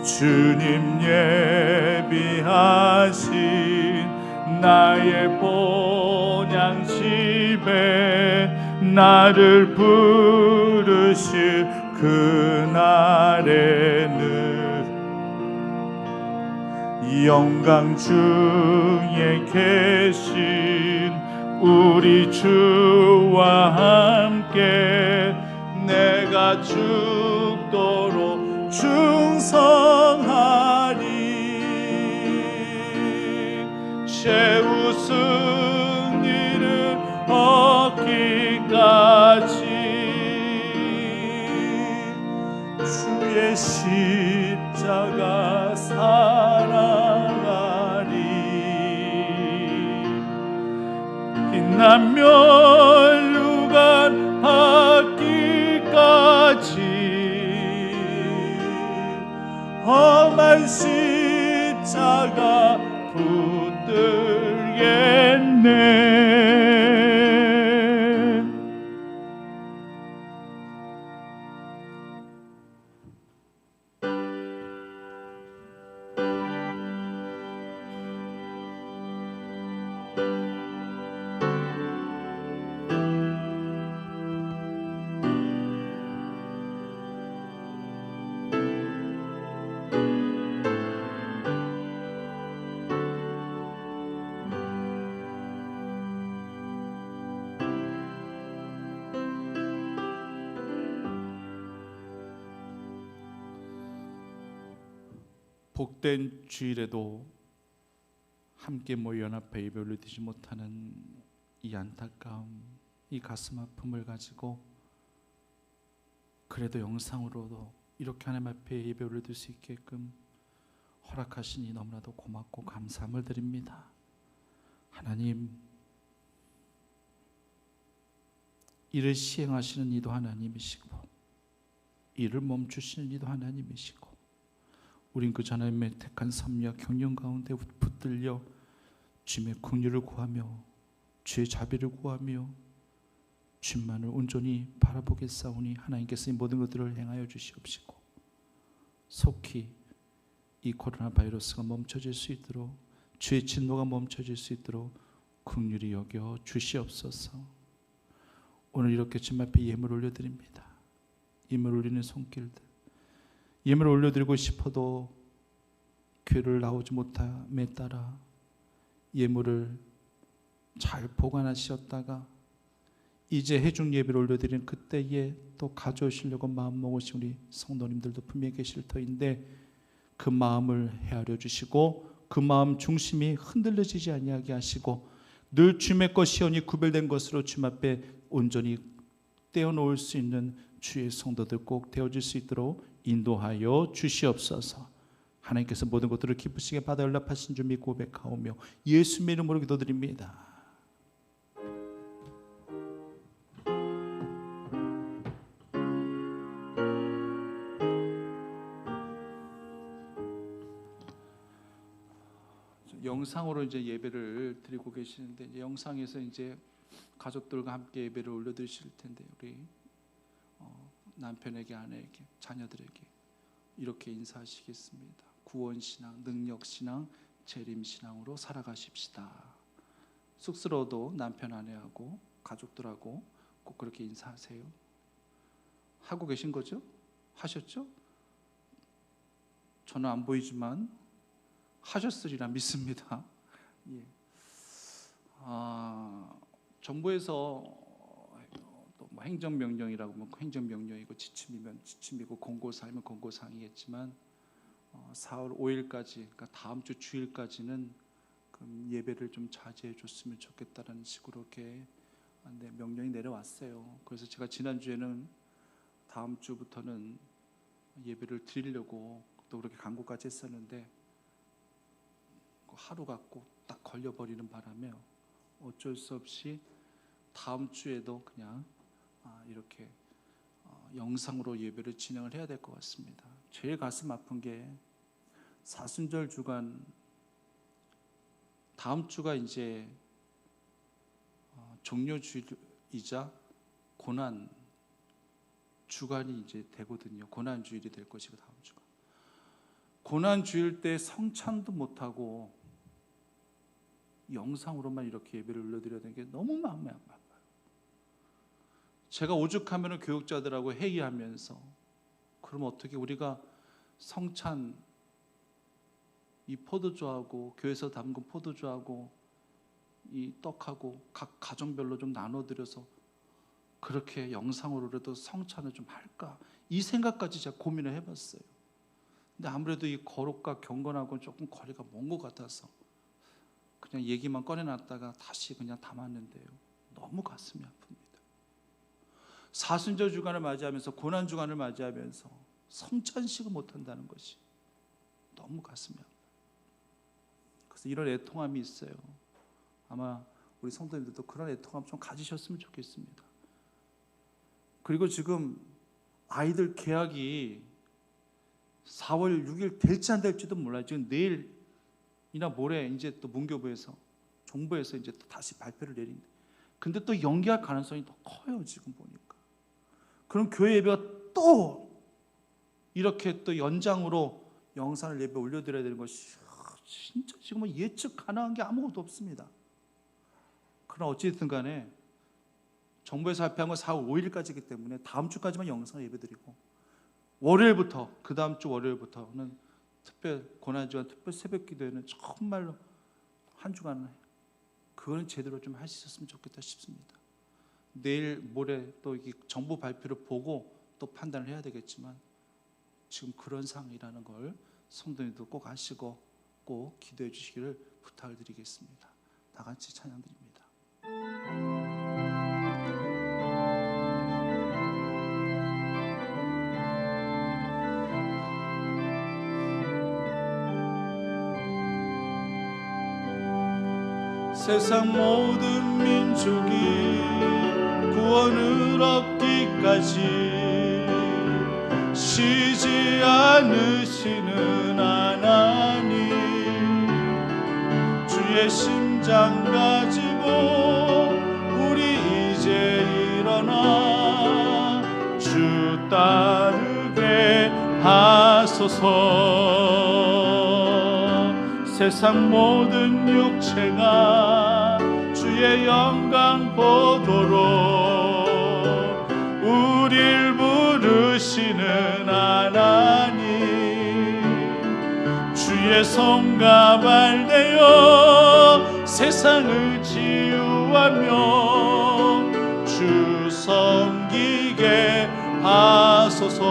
주님 예비하신 나의 본향 집에 나를 부르실 그날에는 영광 중에 계신 우리 주와 함께 내가 죽도록 충성하리. 최후 승리를 얻기까지 주의 십자가 사랑하리. 빛나며 혈류관 받기까지 험한 십자가 붙들겠네. 복된 주일에도 함께 모여 연합회 예배를 드리지 못하는 이 안타까움, 이 가슴 아픔을 가지고 그래도 영상으로도 이렇게 하나님 앞에 예배를 드릴 수 있게끔 허락하시니 너무나도 고맙고 감사함을 드립니다. 하나님, 이를 시행하시는 이도 하나님이시고 이를 멈추시는 이도 하나님이시고 우린 그 하나님의 택한 섭리와 경륜 가운데 붙들려 주님의 긍휼을 구하며 주의 자비를 구하며 주님만을 온전히 바라보겠사오니 하나님께서 이 모든 것들을 행하여 주시옵시고 속히 이 코로나 바이러스가 멈춰질 수 있도록 주의 진노가 멈춰질 수 있도록 긍휼히 여겨 주시옵소서. 오늘 이렇게 주님 앞에 예물 올려드립니다. 예물 올리는 손길들, 예물을 올려드리고 싶어도 교회를 나오지 못함에 따라 예물을 잘 보관하셨다가 이제 해중 예배를 올려드리는 그때에 또 가져오시려고 마음먹으신 우리 성도님들도 분명히 계실 터인데 그 마음을 헤아려 주시고 그 마음 중심이 흔들려지지 아니하게 하시고 늘 주님의 것이오니 구별된 것으로 주님 앞에 온전히 떼어놓을 수 있는 주의 성도들 꼭 되어질 수 있도록 인도하여 주시옵소서. 하나님께서 모든 것들을 기쁘시게 받아 연락하신 줄 믿고 고백하오며 예수님의 이름으로 기도드립니다. 영상으로 이제 예배를 드리고 계시는데, 이제 영상에서 이제 가족들과 함께 예배를 올려드리실 텐데, 우리 남편에게, 아내에게, 자녀들에게 이렇게 인사하시겠습니다. 구원신앙, 능력신앙, 재림신앙으로 살아가십시다. 쑥스러워도 남편, 아내하고 가족들하고 꼭 그렇게 인사하세요. 하고 계신 거죠? 하셨죠? 저는 안 보이지만 하셨으리라 믿습니다. 예. 정부에서 또 뭐 행정명령이라고 하면 행정명령이고, 지침이면 지침이고, 공고사항이면 공고사항이겠지만 4월 5일까지, 그러니까 다음 주 주일까지는 예배를 좀 자제해 줬으면 좋겠다라는 식으로 이렇게 명령이 내려왔어요. 그래서 제가 지난주에는 다음 주부터는 예배를 드리려고 또 그렇게 간구까지 했었는데, 하루가 꼭 딱 걸려버리는 바람에 어쩔 수 없이 다음 주에도 그냥 이렇게 영상으로 예배를 진행을 해야 될 것 같습니다. 제일 가슴 아픈 게 사순절 주간, 다음 주가 이제 종료주일이자 고난 주간이 이제 되거든요. 고난 주일이 될 것이고, 다음 주가 고난 주일 때 성찬도 못 하고 영상으로만 이렇게 예배를 올려드려야 되는 게 너무 마음이 아파요. 제가 오죽하면 교육자들하고 회의하면서, 그럼 어떻게 우리가 성찬 이 포도주하고, 교회에서 담근 포도주하고 이 떡하고 각 가정별로 좀 나눠드려서 그렇게 영상으로라도 성찬을 좀 할까, 이 생각까지 제가 고민을 해봤어요. 근데 아무래도 이 거룩과 경건하고는 조금 거리가 먼 것 같아서 그냥 얘기만 꺼내놨다가 다시 그냥 담았는데요, 너무 가슴이 아픕니다. 사순절 주간을 맞이하면서, 고난 주간을 맞이하면서 성찬식을 못한다는 것이 너무 가슴이 아파요. 그래서 이런 애통함이 있어요. 아마 우리 성도님들도 그런 애통함 좀 가지셨으면 좋겠습니다. 그리고 지금 아이들 개학이 4월 6일 될지 안 될지도 몰라요. 지금 내일이나 모레 이제 또 문교부에서, 정부에서 이제 또 다시 발표를 내린대. 근데 또 연기할 가능성이 더 커요, 지금 보니까. 그럼 교회 예배가 또 이렇게 또 연장으로 영상을 예배 올려드려야 되는 것이 진짜 지금은 예측 가능한 게 아무것도 없습니다. 그러나 어찌됐든 간에 정부에서 발표한 건 4월 5일까지이기 때문에 다음 주까지만 영상을 예배드리고, 월요일부터, 그 다음 주 월요일부터는 특별 고난주간 특별 새벽기도회는 정말로 한 주간은 그거는 제대로 좀 하셨으면 좋겠다 싶습니다. 내일 모레 또 이 정부 발표를 보고 또 판단을 해야 되겠지만, 지금 그런 상황이라는 걸 성도님도 꼭 아시고 꼭 기도해 주시기를 부탁을 드리겠습니다. 다 같이 찬양드립니다. 세상 모든 민족이 구원을 얻기까지 쉬지 않으시는 하나님, 주의 심장 가지고 우리 이제 일어나 주 따르게 하소서. 세상 모든 육체가 주의 영광 보도록 우릴 부르시는 하나님, 주의 손과 발 되어 세상을 치유하며 주 섬기게 하소서.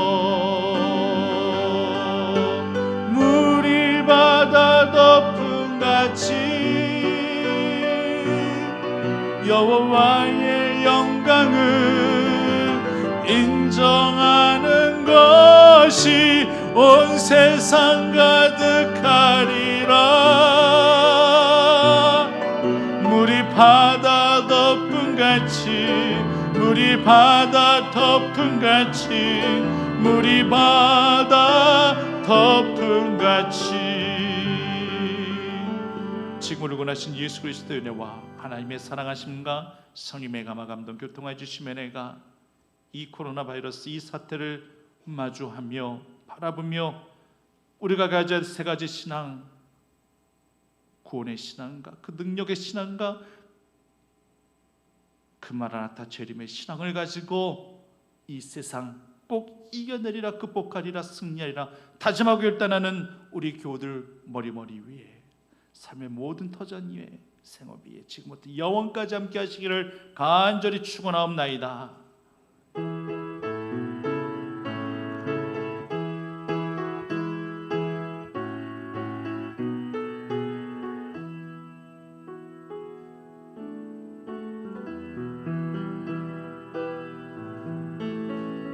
물이 바다 덮음 같이 여호와의 영광을 인정하는 것이 온 세상 가득하리라. 물이 바다 덮음 같이, 물이 바다 덮음 같이, 물이 바다 덮음 같이 죽음을 구하신 예수 그리스도의 은혜와 하나님의 사랑하심과 성령의 감화 감동 교통해 주시면 내가 이 코로나 바이러스 이 사태를 마주하며 바라보며 우리가 가져야 할 세 가지 신앙, 구원의 신앙과 그 능력의 신앙과 그 마라나타 재림의 신앙을 가지고 이 세상 꼭 이겨내리라, 극복하리라, 승리하리라 다짐하고 결단하는 우리 교우들 머리머리 위에 삶의 모든 터전 위에 생업 위에 지금부터 영원까지 함께 하시기를 간절히 축원하옵나이다.